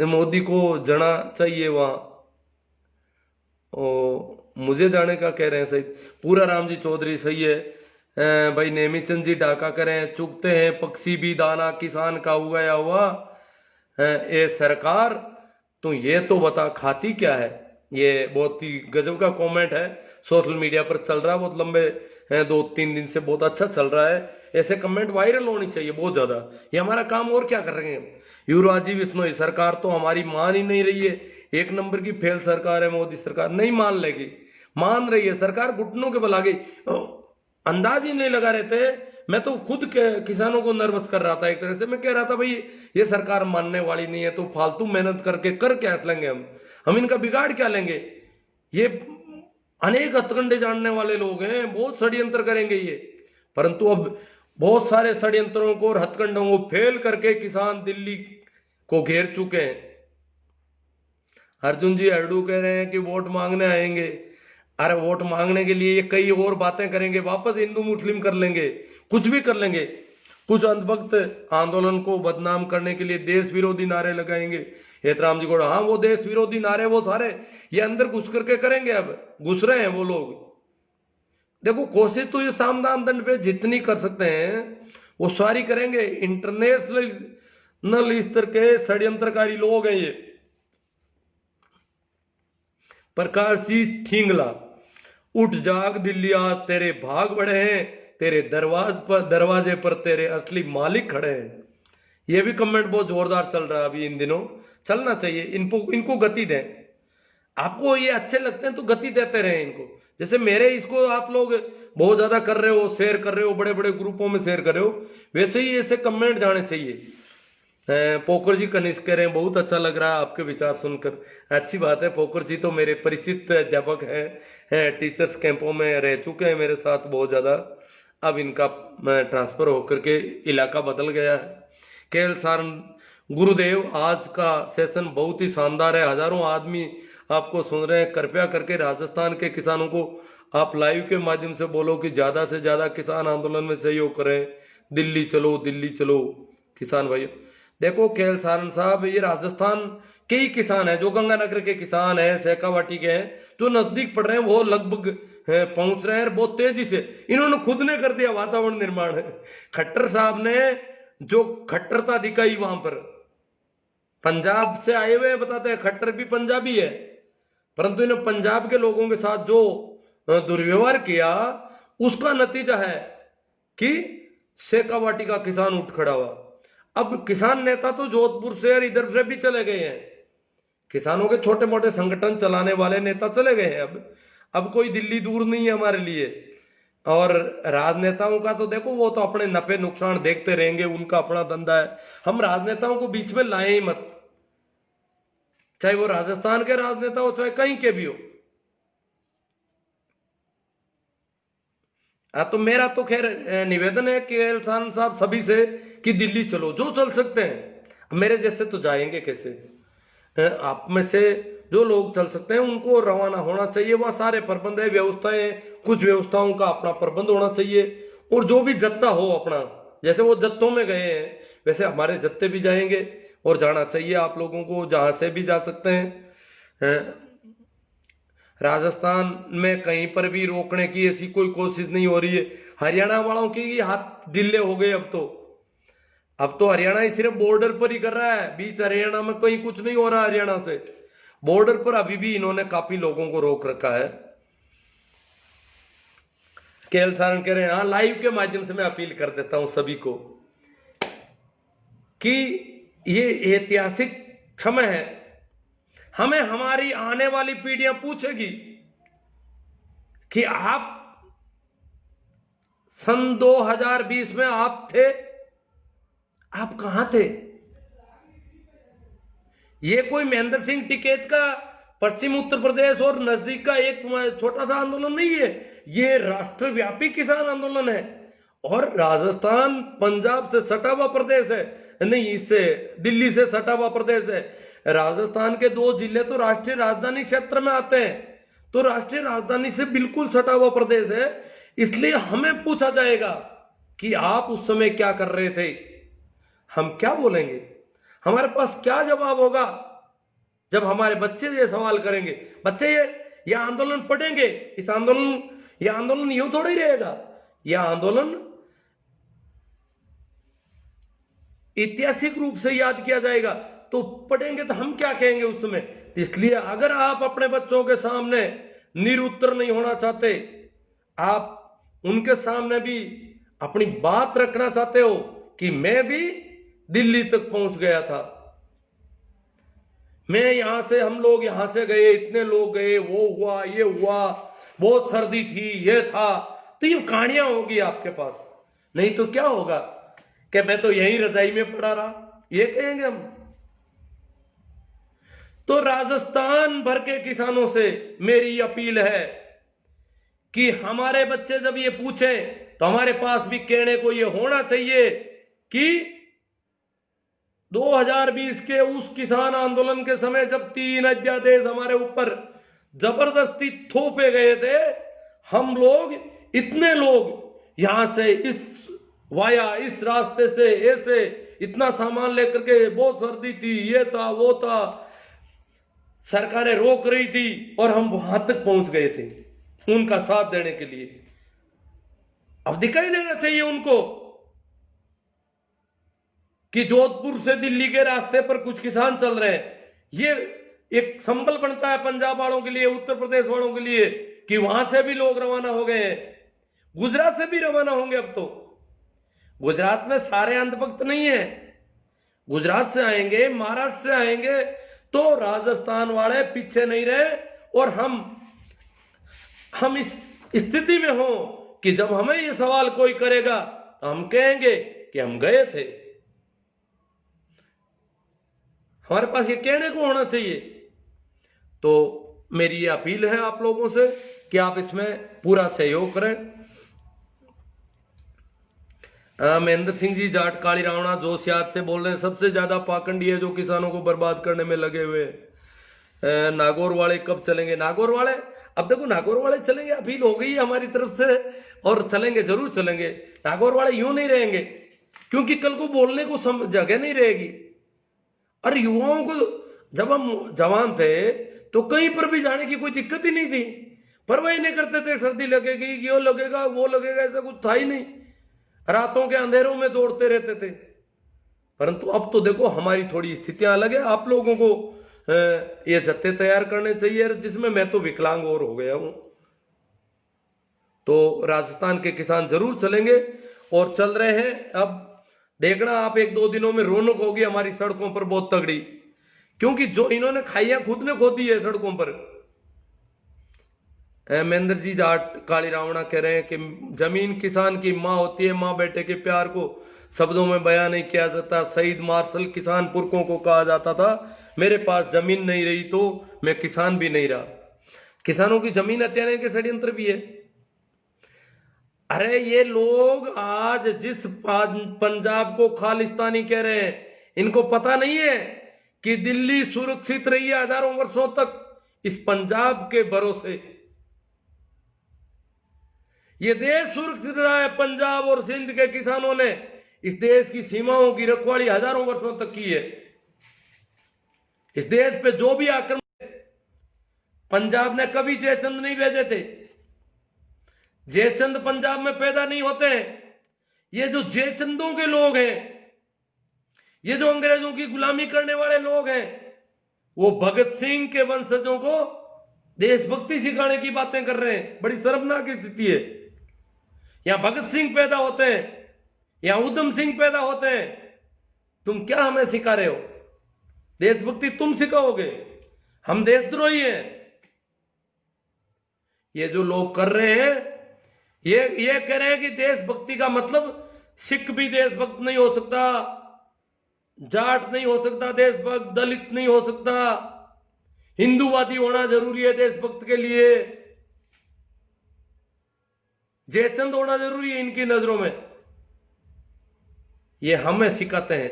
मोदी को जाना चाहिए वहां। मुझे जाने का कह रहे हैं सही। पूरा राम जी चौधरी सही है। भाई नेमीचंद जी ढाका करें, चुगते हैं पक्षी भी दाना किसान का उगाया हुआ। ये सरकार तो ये तो बता खाती क्या है। ये बहुत ही गजब का कमेंट है, सोशल मीडिया पर चल रहा है, बहुत लंबे 2-3 दिन से बहुत अच्छा चल रहा है। ऐसे कमेंट वायरल होनी चाहिए बहुत ज्यादा। ये हमारा काम और क्या कर रहे हैं। युवराज जी बिश्नोई सरकार तो हमारी मान ही नहीं रही है, 1 नंबर की फेल सरकार है मोदी सरकार। नहीं मान लेगी, मान रही है सरकार, घुटनों के बल आ गई। अंदाज ही नहीं लगा रहे थे। मैं तो खुद किसानों को नर्वस कर रहा था एक तरह से। मैं कह रहा था भाई ये सरकार मानने वाली नहीं है, तो फालतू मेहनत करके कर क्या लेंगे हम इनका बिगाड़ क्या लेंगे। ये अनेक हथकंडे जानने वाले लोग हैं, बहुत षड्यंत्र करेंगे ये। परंतु अब बहुत सारे षड्यंत्रों को और हथकंडों को फेल करके किसान दिल्ली को घेर चुके हैं। अर्जुन जी अरडू कह रहे हैं कि वोट मांगने आएंगे। अरे वोट मांगने के लिए ये कई और बातें करेंगे, वापस हिंदू मुस्लिम कर लेंगे, कुछ भी कर लेंगे। कुछ अंधभक्त आंदोलन को बदनाम करने के लिए देश विरोधी नारे लगाएंगे। हेतराम जी को हाँ वो देश विरोधी नारे वो सारे ये अंदर घुस करके करेंगे। अब घुस रहे हैं वो लोग। देखो कोशिश तो ये साम दाम दंड पे जितनी कर सकते हैं वो सारी करेंगे। इंटरनेशनल स्तर के षड्यंत्रकारी लोग हैं ये। प्रकाश जी ठींगला उठ जाग दिल्लिया, तेरे भाग बढ़े हैं, तेरे दरवाजे पर तेरे असली मालिक खड़े हैं। ये भी कमेंट बहुत जोरदार चल रहा है अभी इन दिनों। चलना चाहिए, इनको गति दें। आपको ये अच्छे लगते हैं तो गति देते रहे इनको। जैसे मेरे इसको आप लोग बहुत ज्यादा कर रहे हो, शेयर कर रहे हो, बड़े बड़े ग्रुपों में शेयर कर रहे हो, वैसे ही ऐसे कमेंट जाने चाहिए। पोकर जी कनिष्क कह रहे हैं बहुत अच्छा लग रहा है आपके विचार सुनकर। अच्छी बात है, पोकर जी तो मेरे परिचित अध्यापक हैं, टीचर्स कैंपों में रह चुके हैं मेरे साथ बहुत ज्यादा। अब इनका ट्रांसफर होकर के इलाका बदल गया है। केएल सारन गुरुदेव आज का सेशन बहुत ही शानदार है, हजारों आदमी आपको सुन रहे हैं। कृपया करके राजस्थान के किसानों को आप लाइव के माध्यम से बोलो कि ज्यादा से ज्यादा किसान आंदोलन में सहयोग करें। दिल्ली चलो, दिल्ली चलो किसान भाइयों। देखो केएल सारन साहब, ये राजस्थान के ही किसान है, जो गंगानगर के किसान है, शेखावाटी के हैं, जो नजदीक पड़ रहे हैं वो लगभग पहुंच रहे हैं बहुत तेजी से। इन्होंने खुद ने कर दिया वातावरण निर्माण। खट्टर साहब ने जो खट्टरता दिखाई वहां पर, पंजाब से आए हुए बताते हैं, खट्टर भी पंजाबी है, परंतु इन्हें पंजाब के लोगों के साथ जो दुर्व्यवहार किया उसका नतीजा है कि शेखावाटी का किसान उठ खड़ा हुआ। अब किसान नेता तो जोधपुर से और इधर से भी चले गए हैं, किसानों के छोटे मोटे संगठन चलाने वाले नेता चले गए हैं। अब कोई दिल्ली दूर नहीं है हमारे लिए। और राजनेताओं का तो देखो वो तो अपने नफे नुकसान देखते रहेंगे, उनका अपना धंधा है। हम राजनेताओं को बीच में लाए ही मत, चाहे वो राजस्थान के राजनेता हो चाहे कहीं के भी हो। तो मेरा तो खैर निवेदन है केएल सारन साहब सभी से कि दिल्ली चलो, जो चल सकते हैं। मेरे जैसे तो जाएंगे कैसे, आप में से जो लोग चल सकते हैं उनको रवाना होना चाहिए। वहां सारे प्रबंध है, व्यवस्थाएं, कुछ व्यवस्थाओं का अपना प्रबंध होना चाहिए। और जो भी जत्था हो अपना, जैसे वो जत्थों में गए हैं वैसे हमारे जत्थे भी जाएंगे और जाना चाहिए आप लोगों को, जहां से भी जा सकते हैं। राजस्थान में कहीं पर भी रोकने की ऐसी कोई कोशिश नहीं हो रही है। हरियाणा वालों के हाथ ढीले हो गए अब तो हरियाणा ही सिर्फ बॉर्डर पर ही कर रहा है, बीच हरियाणा में कहीं कुछ नहीं हो रहा। हरियाणा से बॉर्डर पर अभी भी इन्होंने काफी लोगों को रोक रखा है। केएल सारन कह रहे हैं, हाँ लाइव के माध्यम से मैं अपील कर देता हूं सभी को कि ये ऐतिहासिक समय है। हमें हमारी आने वाली पीढ़ियां पूछेगी कि आप सन 2020 में आप थे, आप कहां थे। ये कोई महेंद्र सिंह टिकैत का पश्चिम उत्तर प्रदेश और नजदीक का एक छोटा सा आंदोलन नहीं है, ये राष्ट्रव्यापी किसान आंदोलन है। और राजस्थान पंजाब से सटा हुआ प्रदेश है, नहीं इससे दिल्ली से सटा हुआ प्रदेश है। राजस्थान के 2 जिले तो राष्ट्रीय राजधानी क्षेत्र में आते हैं, तो राष्ट्रीय राजधानी से बिल्कुल सटा हुआ प्रदेश है। इसलिए हमें पूछा जाएगा कि आप उस समय क्या कर रहे थे, हम क्या बोलेंगे, हमारे पास क्या जवाब होगा जब हमारे बच्चे ये सवाल करेंगे। बच्चे ये आंदोलन पढ़ेंगे, ये आंदोलन यूं थोड़ा ही रहेगा, यह आंदोलन ऐतिहासिक रूप से याद किया जाएगा। तो पढ़ेंगे तो हम क्या कहेंगे उस समय। इसलिए अगर आप अपने बच्चों के सामने निरुत्तर नहीं होना चाहते, आप उनके सामने भी अपनी बात रखना चाहते हो कि मैं भी दिल्ली तक पहुंच गया था, मैं यहां से, हम लोग यहां से गए, इतने लोग गए, वो हुआ, ये हुआ, बहुत सर्दी थी, ये था, तो ये कहानियां होगी आपके पास। नहीं तो क्या होगा कि मैं तो यहीं रजाई में पड़ा रहा, ये कहेंगे हम। तो राजस्थान भर के किसानों से मेरी अपील है कि हमारे बच्चे जब ये पूछें तो हमारे पास भी कहने को ये होना चाहिए कि 2020 के उस किसान आंदोलन के समय जब 3 अध्यादेश हमारे ऊपर जबरदस्ती थोपे गए थे, हम लोग, इतने लोग यहां से इस रास्ते से ऐसे इतना सामान लेकर के, बहुत सर्दी थी, ये था, वो था, सरकारें रोक रही थी और हम वहां तक पहुंच गए थे उनका साथ देने के लिए। अब दिखाई देना चाहिए उनको कि जोधपुर से दिल्ली के रास्ते पर कुछ किसान चल रहे हैं। ये एक संबल बनता है पंजाब वालों के लिए, उत्तर प्रदेश वालों के लिए, कि वहां से भी लोग रवाना हो गए हैं, गुजरात से भी रवाना होंगे। अब तो गुजरात में सारे अंधभक्त नहीं है, गुजरात से आएंगे, महाराष्ट्र से आएंगे, तो राजस्थान वाले पीछे नहीं रहे। और हम इस स्थिति में हो कि जब हमें ये सवाल कोई करेगा तो हम कहेंगे कि हम गए थे। हमारे पास ये कहने को होना चाहिए। तो मेरी ये अपील है आप लोगों से कि आप इसमें पूरा सहयोग करें। महेंद्र सिंह जी जाट काली रावणा जोशियात से बोल रहे हैं, सबसे ज्यादा पाखंडी है जो किसानों को बर्बाद करने में लगे हुए हैं। नागौर वाले कब चलेंगे? नागौर वाले, अब देखो नागौर वाले चलेंगे, अपील हो गई है हमारी तरफ से, और चलेंगे, जरूर चलेंगे। नागौर वाले यूं नहीं रहेंगे क्योंकि कल को बोलने को जगह नहीं रहेगी। और युवाओं को, जब हम जवान थे तो कहीं पर भी जाने की कोई दिक्कत ही नहीं थी, परवाह नहीं करते थे, सर्दी लगेगी, ये लगेगा, वो लगेगा, ऐसा कुछ था ही नहीं, रातों के अंधेरों में दौड़ते रहते थे। परंतु अब तो देखो हमारी थोड़ी स्थितियां अलग है। आप लोगों को ये जत्थे तैयार करने चाहिए, जिसमें मैं तो विकलांग और हो गया हूं। तो राजस्थान के किसान जरूर चलेंगे और चल रहे हैं। अब देखना आप 1-2 दिनों में रौनक होगी हमारी सड़कों पर बहुत तगड़ी, क्योंकि जो इन्होंने खाइयां खुद ने खोदी है सड़कों पर। महेंद्र जी जाट काली रावणा कह रहे हैं कि जमीन किसान की माँ होती है, माँ बेटे के प्यार को शब्दों में बयां नहीं किया जाता। शहीद मार्शल किसान पुरखों को कहा जाता था, मेरे पास जमीन नहीं रही तो मैं किसान भी नहीं रहा। किसानों की जमीन हत्याने के षड्यंत्र भी है। अरे ये लोग आज जिस पंजाब को खालिस्तानी कह रहे हैं, इनको पता नहीं है कि दिल्ली सुरक्षित रही है हजारों वर्षों तक इस पंजाब के भरोसे। ये देश सुरक्षित रहा है पंजाब और सिंध के किसानों ने इस देश की सीमाओं की रखवाली हजारों वर्षों तक की है। इस देश पे जो भी आक्रमण, पंजाब ने कभी जयचंद नहीं भेजे थे। जयचंद पंजाब में पैदा नहीं होते हैं। ये जो जयचंदों के लोग हैं, ये जो अंग्रेजों की गुलामी करने वाले लोग हैं, वो भगत सिंह के वंशजों को देशभक्ति सिखाने की बातें कर रहे हैं। बड़ी शर्मनाक स्थिति है। यहां भगत सिंह पैदा होते हैं, यहां उधम सिंह पैदा होते हैं, तुम क्या हमें सिखा रहे हो? देशभक्ति तुम सिखाओगे, हम देशद्रोही हैं। ये जो लोग कर रहे हैं, ये कह रहे हैं कि देशभक्ति का मतलब सिख भी देशभक्त नहीं हो सकता, जाट नहीं हो सकता देशभक्त, दलित नहीं हो सकता, हिंदूवादी होना जरूरी है देशभक्त के लिए, जयचंद होना जरूरी है इनकी नजरों में। ये हमें सिखाते हैं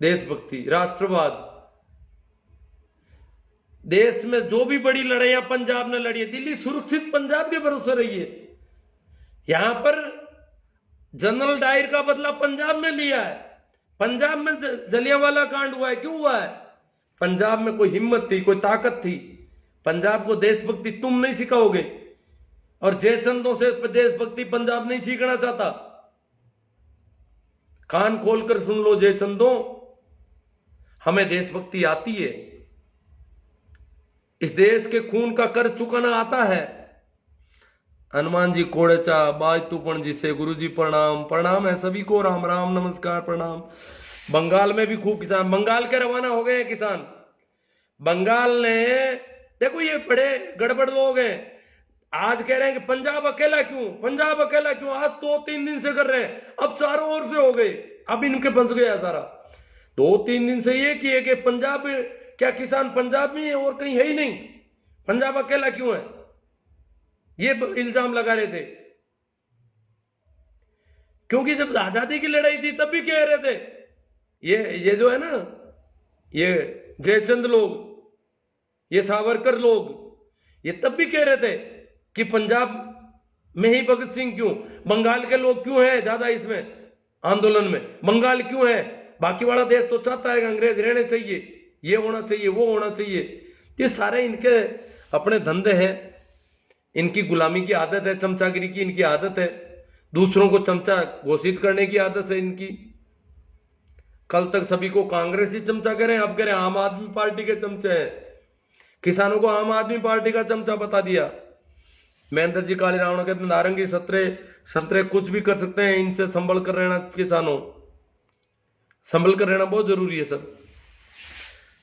देशभक्ति, राष्ट्रवाद। देश में जो भी बड़ी लड़ाइयां पंजाब ने लड़ी है, दिल्ली सुरक्षित पंजाब के भरोसे रही है। यहां पर जनरल डायर का बदला पंजाब ने लिया है। पंजाब में जलियांवाला कांड हुआ है, क्यों हुआ है? पंजाब में कोई हिम्मत थी, कोई ताकत थी। पंजाब को देशभक्ति तुम नहीं सिखाओगे, और जयचंदों से देशभक्ति पंजाब नहीं सीखना चाहता। कान खोलकर सुन लो जयचंदों, हमें देशभक्ति आती है, इस देश के खून का कर चुकाना आता है। हनुमान जी कोड़ेचा बाज तूपण जी से गुरु जी प्रणाम। प्रणाम है सभी को, राम राम नमस्कार प्रणाम। बंगाल में भी खूब किसान, बंगाल के रवाना हो गए हैं किसान। बंगाल ने, देखो ये बड़े गड़बड़ लोग हैं, आज कह रहे हैं कि पंजाब अकेला क्यों, पंजाब अकेला क्यों। आज 2-3 दिन से कर रहे हैं, अब चारों ओर से हो गए, अब इनके फंस गया सारा। 2-3 दिन से ये किए कि पंजाब, क्या किसान पंजाब में है और कहीं है ही नहीं, पंजाब अकेला क्यों है, ये इल्जाम लगा रहे थे। क्योंकि जब आजादी की लड़ाई थी तब भी कह रहे थे, ये जो है ना, ये जयचंद लोग, ये सावरकर लोग, ये तब भी कह रहे थे कि पंजाब में ही भगत सिंह क्यों, बंगाल के लोग क्यों हैं ज्यादा इसमें आंदोलन में, बंगाल क्यों है, बाकी वाला देश तो चाहता है कि अंग्रेज रहने चाहिए, ये होना चाहिए, वो होना चाहिए। ये सारे इनके अपने धंधे हैं, इनकी गुलामी की आदत है, चमचागिरी की इनकी आदत है, दूसरों को चमचा घोषित करने की आदत है इनकी। कल तक सभी को कांग्रेस ही चमचा कह रहे हैं, अब कह रहे हैं आम आदमी पार्टी के चमचे हैं। किसानों को आम आदमी पार्टी का चमचा बता दिया। महेंद्र जी काली रावण कहते नारंगी संतरे कुछ भी कर सकते हैं, इनसे संभल कर रहना, किसानों संभल कर रहना बहुत जरूरी है सब।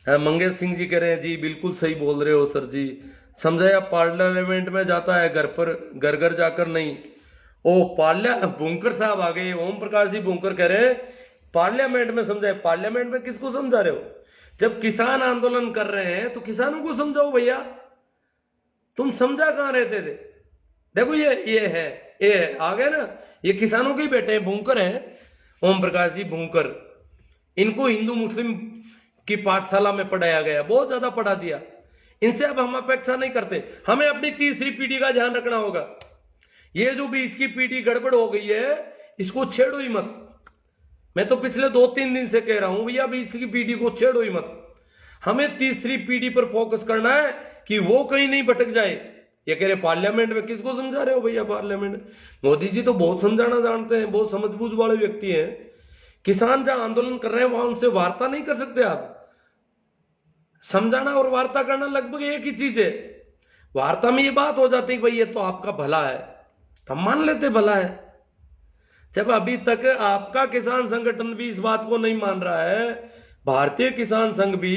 मंगेश सिंह जी कह रहे हैं जी बिल्कुल सही बोल रहे हो सर जी, समझाया पार्लियामेंट में जाता है, घर पर घर घर जाकर नहीं। ओ भूंकर साहब आ गए, ओम प्रकाश जी भूंकर कह रहे हैं पार्लियामेंट में समझाए। पार्लियामेंट में किसको समझा रहे हो? जब किसान आंदोलन कर रहे हैं तो किसानों को समझाओ भैया, तुम समझा कहां रहते थे? देखो ये आ गए ना, ये किसानों के ही बेटे हैं, भूंकर हैं, ओम प्रकाश जी भूंकर। इनको हिंदू मुस्लिम की पाठशाला में पढ़ाया गया, बहुत ज्यादा पढ़ा दिया। इनसे अब हम अपेक्षा नहीं करते, हमें अपनी तीसरी पीढ़ी का ध्यान रखना होगा। ये जो भी इसकी पीढ़ी गड़बड़ हो गई है, इसको छेड़ो ही मत। मैं तो पिछले 2-3 दिन से कह रहा हूं भैया, अभी इसकी पीढ़ी को छेड़ो ही मत। हमें तीसरी पीढ़ी पर फोकस करना है कि वो कहीं नहीं भटक जाए। ये कह रहे पार्लियामेंट में, किसको समझा रहे हो भैया पार्लियामेंट? मोदी जी तो बहुत समझाना जानते हैं, बहुत समझबूझ वाले व्यक्ति हैं। किसान जहां आंदोलन कर रहे हैं वहां उनसे वार्ता नहीं कर सकते आप? समझाना और वार्ता करना लगभग एक ही चीज है। वार्ता में ये बात हो जाती है भाई ये तो आपका भला है, हम मान लेते भला है। जब अभी तक आपका किसान संगठन भी इस बात को नहीं मान रहा है, भारतीय किसान संघ भी,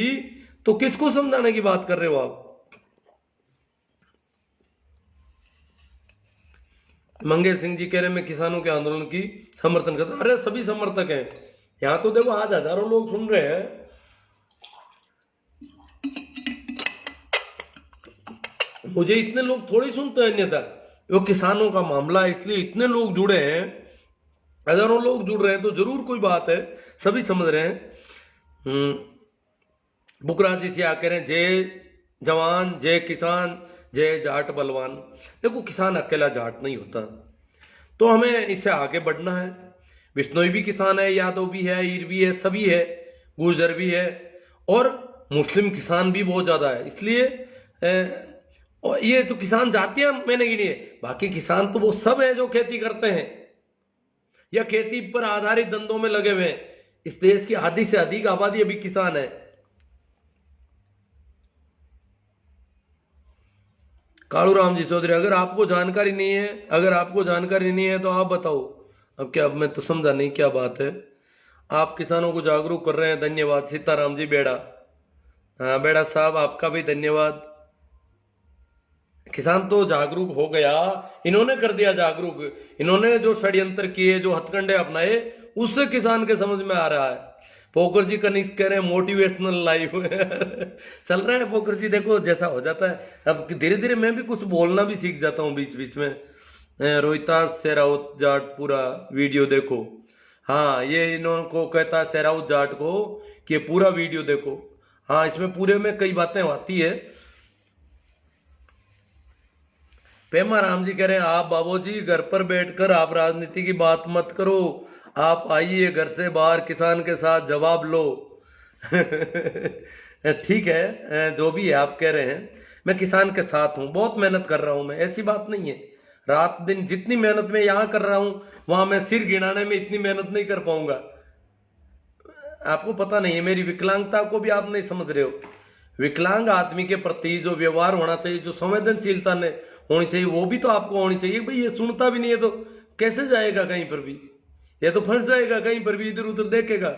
तो किसको समझाने की बात कर रहे हो आप? मंगेश सिंह जी कह रहे मैं किसानों के आंदोलन की समर्थन करता हूं। अरे सभी समर्थक हैं यहां तो, देखो आज हजारों लोग सुन रहे हैं। मुझे इतने लोग थोड़ी सुनते हैं अन्यथा, वो किसानों का मामला है इसलिए इतने लोग जुड़े हैं, हजारों लोग जुड़ रहे हैं तो जरूर कोई बात है, सभी समझ रहे हैं। बुकराज जी से आ कह रहे हैं जय जवान जय किसान जय जाट बलवान। देखो किसान अकेला जाट नहीं होता, तो हमें इससे आगे बढ़ना है। बिश्नोई भी किसान है, यादव भी है, ईर भी है, सभी है, गुर्जर भी है, और मुस्लिम किसान भी बहुत ज्यादा है। इसलिए और ये तो किसान जातियां मैंने गिनी है, बाकी किसान तो वो सब है जो खेती करते हैं या खेती पर आधारित धंधों में लगे हुए हैं। इस देश की आधी से अधिक आबादी अभी किसान है। कालूराम जी चौधरी, अगर आपको जानकारी नहीं है तो आप बताओ। अब क्या, अब मैं तो समझा नहीं क्या बात है। आप किसानों को जागरूक कर रहे हैं, धन्यवाद। सीताराम जी बेड़ा, हाँ बेड़ा साहब आपका भी धन्यवाद। किसान तो जागरूक हो गया, इन्होंने कर दिया जागरूक, इन्होंने जो षड्यंत्र किए, जो हथकंडे अपनाए, उससे किसान के समझ में आ रहा है। पोकर जी कनिष्ठ कह रहे हैं मोटिवेशनल लाइफ चल रहा है। पोकर जी देखो जैसा हो जाता है, अब धीरे धीरे मैं भी कुछ बोलना भी सीख जाता हूँ बीच बीच में। रोहितास सेराउत जाट पूरा वीडियो देखो, हाँ ये इनको कहता है सेराउत जाट को कि ये पूरा वीडियो देखो। हाँ इसमें पूरे में कई बातें आती है। पेमा राम जी कह रहे हैं आप बाबूजी घर पर बैठकर आप राजनीति की बात मत करो, आप आइए घर से बाहर किसान के साथ जवाब लो। ठीक है, जो भी है आप कह रहे हैं, मैं किसान के साथ हूँ, बहुत मेहनत कर रहा हूँ मैं, ऐसी बात नहीं है। रात दिन जितनी मेहनत मैं यहाँ कर रहा हूँ वहां मैं सिर गिनाने में इतनी मेहनत नहीं कर पाऊंगा। आपको पता नहीं है, मेरी विकलांगता को भी आप नहीं समझ रहे हो। विकलांग आदमी के प्रति जो व्यवहार होना चाहिए, जो संवेदनशीलता ने होनी चाहिए, वो भी तो आपको होनी चाहिए। भाई ये सुनता भी नहीं है तो कैसे जाएगा कहीं पर भी, ये तो फंस जाएगा कहीं पर भी, इधर उधर देखेगा।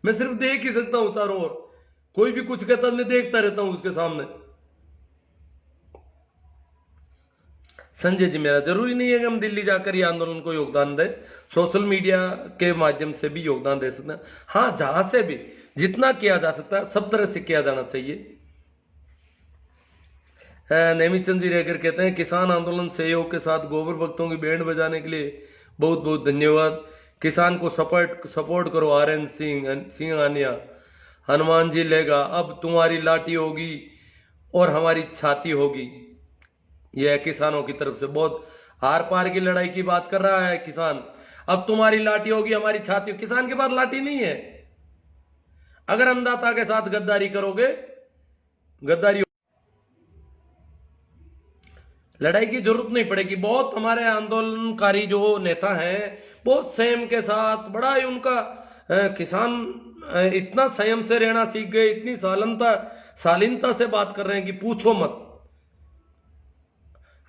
मैं सिर्फ देख ही सकता हूँ चारों ओर, कोई भी कुछ कहता मैं देखता रहता हूं उसके सामने। संजय जी, मेरा जरूरी नहीं है कि हम दिल्ली जाकर ये आंदोलन को योगदान दें, सोशल मीडिया के माध्यम से भी योगदान दे सकते हैं। हाँ, जहां से भी जितना किया जा सकता है सब तरह से किया जाना चाहिए। नेमीचंद जी रेगर कहते हैं किसान आंदोलन सहयोग के साथ गोबर भक्तों की बैंड बजाने के लिए बहुत बहुत धन्यवाद। किसान को सपोर्ट करो। आर्यन सिंह आनिया, हनुमान जी लेगा, अब तुम्हारी लाठी होगी और हमारी छाती होगी। यह किसानों की तरफ से बहुत आर पार की लड़ाई की बात कर रहा है किसान। अब तुम्हारी लाठी होगी हमारी छाती होगी। किसान के पास लाठी नहीं है। अगर अन्नदाता के साथ गद्दारी करोगे, गद्दारी लड़ाई की जरूरत नहीं पड़ेगी। बहुत हमारे आंदोलनकारी जो नेता हैं बहुत संयम के साथ, बड़ा ही उनका किसान इतना संयम से रहना सीख गए, इतनी शालीनता से बात कर रहे हैं कि पूछो मत।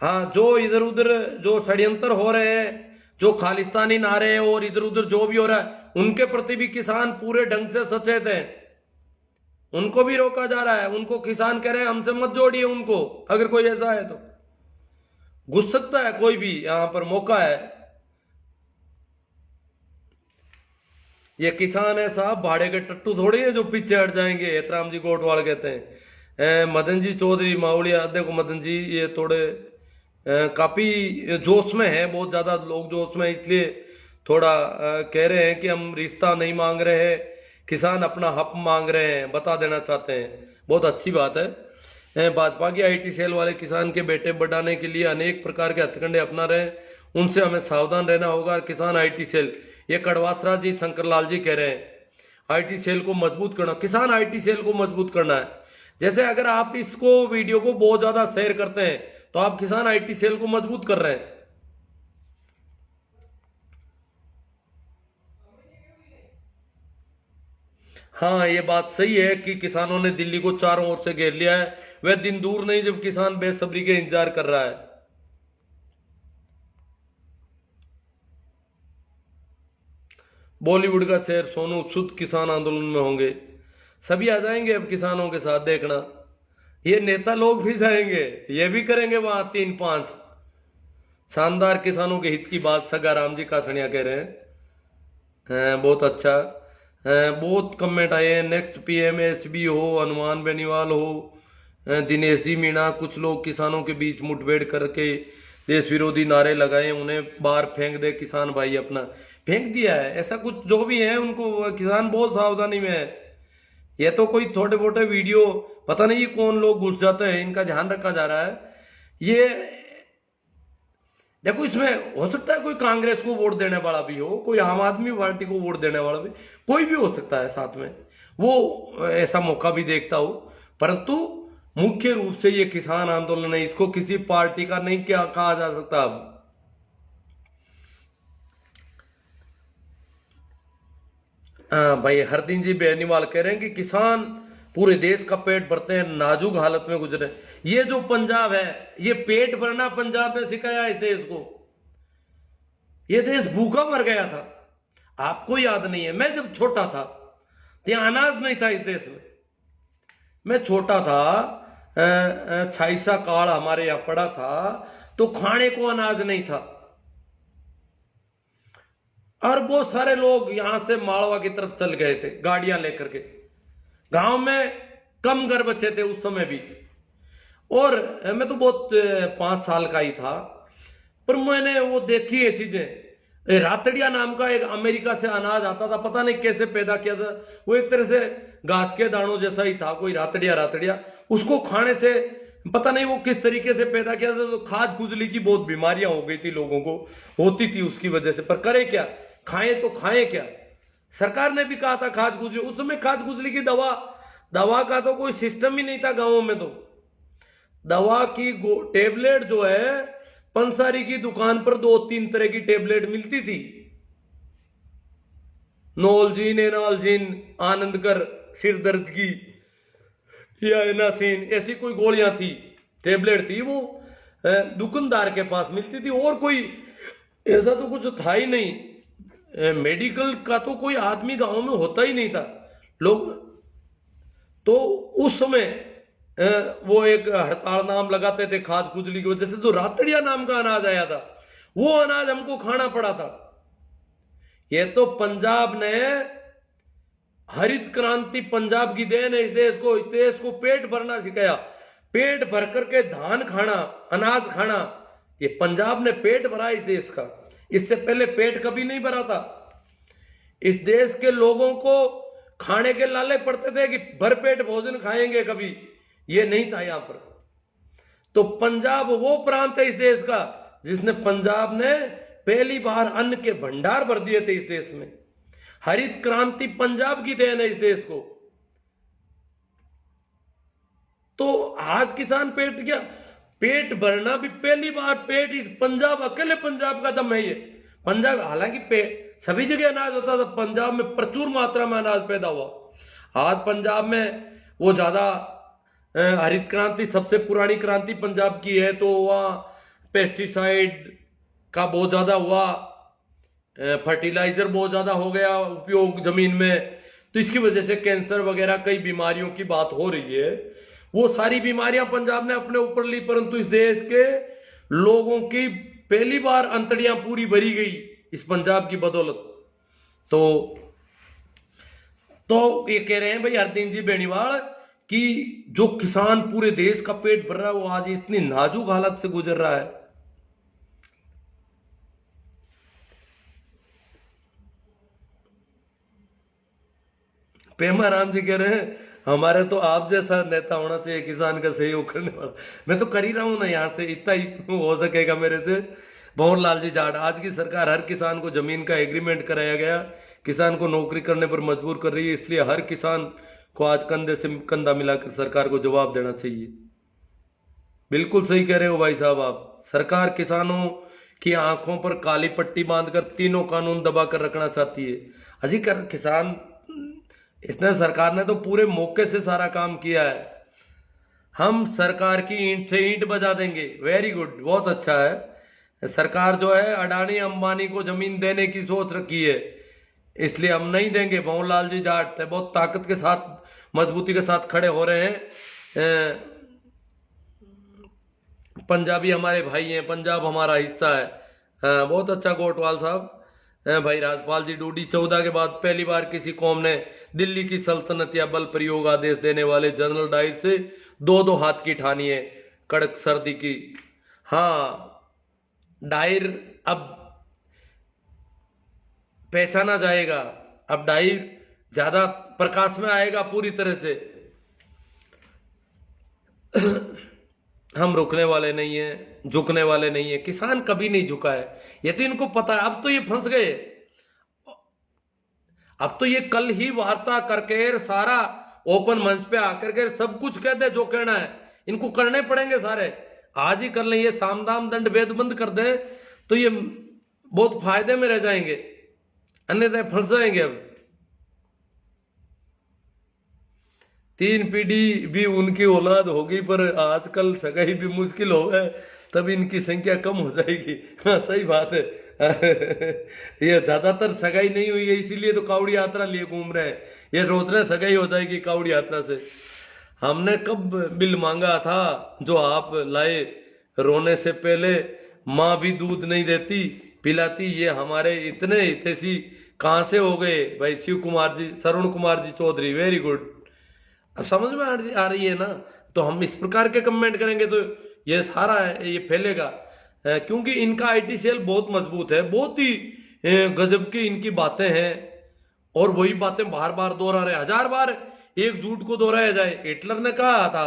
हाँ, जो इधर उधर जो षड्यंत्र हो रहे हैं, जो खालिस्तानी नारे और इधर उधर जो भी हो रहा है, उनके प्रति भी किसान पूरे ढंग से सचेत हैं। उनको भी रोका जा रहा है। उनको किसान कह रहे हैं हमसे मत जोड़िए उनको। अगर कोई ऐसा है तो घुस सकता है कोई भी, यहां पर मौका है। ये किसान है साहब, भाड़े के टट्टू थोड़ी है जो पीछे हट जाएंगे। एतराम जी गोटवाल कहते हैं। मदन जी चौधरी मावड़िया, देखो मदन जी ये थोड़े काफी जोश में है, बहुत ज्यादा लोग जोश में, इसलिए थोड़ा कह रहे हैं कि हम रिश्ता नहीं मांग रहे हैं, किसान अपना हक मांग रहे हैं, बता देना चाहते हैं। बहुत अच्छी बात है। भाजपा की आईटी सेल वाले किसान के बेटे बढ़ाने के लिए अनेक प्रकार के हथकंडे अपना रहे हैं, उनसे हमें सावधान रहना होगा। किसान आईटी सेल, ये कड़वासराज जी शंकरलाल जी कह रहे हैं आईटी सेल को मजबूत करना। किसान आईटी सेल को मजबूत करना है। जैसे अगर आप इसको वीडियो को बहुत ज्यादा शेयर करते हैं तो आप किसान आईटी सेल को मजबूत कर रहे हैं। हाँ, ये बात सही है कि किसानों ने दिल्ली को चारों ओर से घेर लिया है। वह दिन दूर नहीं जब किसान बेसब्री के इंतजार कर रहा है। बॉलीवुड का शेर सोनू सूद किसान आंदोलन में होंगे। सभी आ जाएंगे अब किसानों के साथ, देखना। ये नेता लोग भी जाएंगे, ये भी करेंगे वहां 3-5। शानदार किसानों के हित की बात सगा राम जी कासनिया कह रहे हैं। बहुत अच्छा। बहुत कमेंट आए हैं। नेक्स्ट पीएमएसबी हो, हनुमान बेनीवाल हो, दिनेश जी मीणा, कुछ लोग किसानों के बीच मुठभेड़ करके देश विरोधी नारे लगाए, उन्हें बाहर फेंक दे किसान भाई। अपना फेंक दिया है, ऐसा कुछ जो भी है उनको। किसान बहुत सावधानी में है। ये तो कोई छोटे मोटे वीडियो, पता नहीं कौन लोग घुस जाते हैं, इनका ध्यान रखा जा रहा है। ये देखो, इसमें हो सकता है कोई कांग्रेस को वोट देने वाला भी हो, कोई आम आदमी पार्टी को वोट देने वाला भी, कोई भी हो सकता है साथ में, वो ऐसा मौका भी देखता हो। परंतु मुख्य रूप से ये किसान आंदोलन है, इसको किसी पार्टी का नहीं क्या कहा जा सकता। अब भाई हरदीन जी बेनीवाल कह रहे हैं कि किसान पूरे देश का पेट भरते हैं, नाजुक हालत में गुजरे। ये जो पंजाब है, ये पेट भरना पंजाब ने सिखाया इस देश को। ये देश भूखा मर गया था, आपको याद नहीं है? मैं जब छोटा था तो यहाँ अनाज नहीं था इस देश में। मैं छोटा था, 46 काल हमारे यहाँ पड़ा था, तो खाने को अनाज नहीं था। और बहुत सारे लोग यहां से मालवा की तरफ चल गए थे गाड़ियां लेकर के। गांव में कम घर बचे थे उस समय भी। और मैं तो बहुत 5 साल का ही था, पर मैंने वो देखी है चीजें। रातड़िया नाम का एक अमेरिका से अनाज आता था, पता नहीं कैसे पैदा किया था। वो एक तरह से घास के दानों जैसा ही था, कोई रातड़िया। उसको खाने से पता नहीं वो किस तरीके से पैदा किया था, तो खाज खुजली की बहुत बीमारियां हो गई थी लोगों को, होती थी उसकी वजह से। पर करे क्या, खाएं तो खाएं क्या। सरकार ने भी कहा था खाज खुजली, उस समय खाज खुजली की दवा का तो कोई सिस्टम ही नहीं था गांवों में। तो दवा की टेबलेट जो है, पंसारी की दुकान पर 2-3 तरह की टेबलेट मिलती थी, नोलजीन, एनालजीन, आनंदकर सिर दर्द की, या एनासिन, ऐसी कोई गोलियां थी, टेबलेट थी, वो दुकानदार के पास मिलती थी। और कोई ऐसा तो कुछ था ही नहीं, मेडिकल का तो कोई आदमी गांव में होता ही नहीं था। लोग तो उस समय वो एक हड़ताल नाम लगाते थे खाद खुजली की वजह से, तो रातड़िया नाम का अनाज आया था, वो अनाज हमको खाना पड़ा था। ये तो पंजाब ने, हरित क्रांति पंजाब की देन है इस देश को पेट भरना सिखाया। पेट भर करके धान खाना, अनाज खाना, ये पंजाब ने पेट भरा इस देश का। इससे पहले पेट कभी नहीं भरा था। इस देश के लोगों को खाने के लाले पड़ते थे कि भरपेट भोजन खाएंगे, कभी ये नहीं था यहां पर। तो पंजाब वो प्रांत है इस देश का जिसने, पंजाब ने पहली बार अन्न के भंडार भर दिए थे इस देश में। हरित क्रांति पंजाब की देन है इस देश को। तो आज किसान पेट भरना भी पहली बार, पेट इस पंजाब, अकेले पंजाब का दम है ये। पंजाब, हालांकि सभी जगह अनाज होता था, पंजाब में प्रचुर मात्रा में अनाज पैदा हुआ। आज पंजाब में वो ज्यादा, हरित क्रांति सबसे पुरानी क्रांति पंजाब की है, तो वहां पेस्टिसाइड का बहुत ज्यादा हुआ, फर्टिलाइजर बहुत ज्यादा हो गया उपयोग जमीन में, तो इसकी वजह से कैंसर वगैरह कई बीमारियों की बात हो रही है। वो सारी बीमारियां पंजाब ने अपने ऊपर ली, परंतु इस देश के लोगों की पहली बार अंतड़ियां पूरी भरी गई इस पंजाब की बदौलत। तो ये कह रहे हैं भाई हरदीन जी बेनीवाल कि जो किसान पूरे देश का पेट भर रहा है, वो आज इतनी नाजुक हालत से गुजर रहा है। पेमा राम जी कह रहे हैं हमारे तो आप जैसा नेता होना चाहिए किसान का सहयोग करने वाला। मैं तो कर ही रहा हूं ना, यहां से इतना ही हो सकेगा मेरे से। भंवर लाल जी जाट, आज की सरकार हर किसान को जमीन का एग्रीमेंट कराया गया, किसान को नौकरी करने पर मजबूर कर रही है, इसलिए हर किसान को आज कंधे से कंधा मिलाकर सरकार को जवाब देना चाहिए। बिल्कुल सही कह रहे हो भाई साहब आप। सरकार किसानों की आंखों पर काली पट्टी बांधकर तीनों कानून दबा कर रखना चाहती है। अजी कर किसान, इसने, सरकार ने तो पूरे मौके से सारा काम किया है। हम सरकार की ईंट से ईंट बजा देंगे। वेरी गुड, बहुत अच्छा है। सरकार जो है अडानी अंबानी को जमीन देने की सोच रखी है, इसलिए हम नहीं देंगे। भंवर लाल जी जाट बहुत ताकत के साथ, मजबूती के साथ खड़े हो रहे हैं। पंजाबी हमारे भाई हैं, पंजाब हमारा हिस्सा है। बहुत अच्छा कोटवाल साहब। भाई राजपाल जी डूडी, 14 के बाद पहली बार किसी कौम ने दिल्ली की सल्तनत या बल प्रयोग आदेश देने वाले जनरल डायर से 2-2 हाथ की ठानी है, कड़क सर्दी की। हाँ, डायर अब पहचाना जाएगा, अब डायर ज्यादा प्रकाश में आएगा पूरी तरह से। हम रुकने वाले नहीं है, झुकने वाले नहीं है। किसान कभी नहीं झुका है, ये तो इनको पता है। अब तो ये फंस गए, अब तो ये कल ही वार्ता करके सारा ओपन मंच पे आकर के सब कुछ कह दे, जो कहना है इनको करने पड़ेंगे सारे। आज ही कर लें, ये साम दाम दंड भेद बंद कर दें तो ये बहुत फायदे में रह जाएंगे, अन्यथा फंस जाएंगे। अब 3 पीढ़ी भी उनकी औलाद होगी, पर आजकल सगाई भी मुश्किल हो गए, तब इनकी संख्या कम हो जाएगी। हाँ सही बात है। ये ज्यादातर सगाई नहीं हुई है, इसीलिए तो कावड़ी यात्रा लिए घूम रहे हैं। ये रोज रहे सगाई हो जाएगी कावड़ी यात्रा से। हमने कब बिल मांगा था जो आप लाए, रोने से पहले माँ भी दूध नहीं देती पिलाती, ये हमारे इतने हितैषी कहां से हो गए। भाई शिव कुमार जी, श्रवण कुमार जी चौधरी, वेरी गुड। अब समझ में आ रही है ना। तो हम इस प्रकार के कमेंट करेंगे तो ये सारा ये फैलेगा, क्योंकि इनका आईटी सेल बहुत मजबूत है, बहुत ही गजब की इनकी बातें हैं, और वही बातें बार बार दोहरा रहे। 1000 बार एक झूठ को दोहराया जाए। हिटलर ने कहा था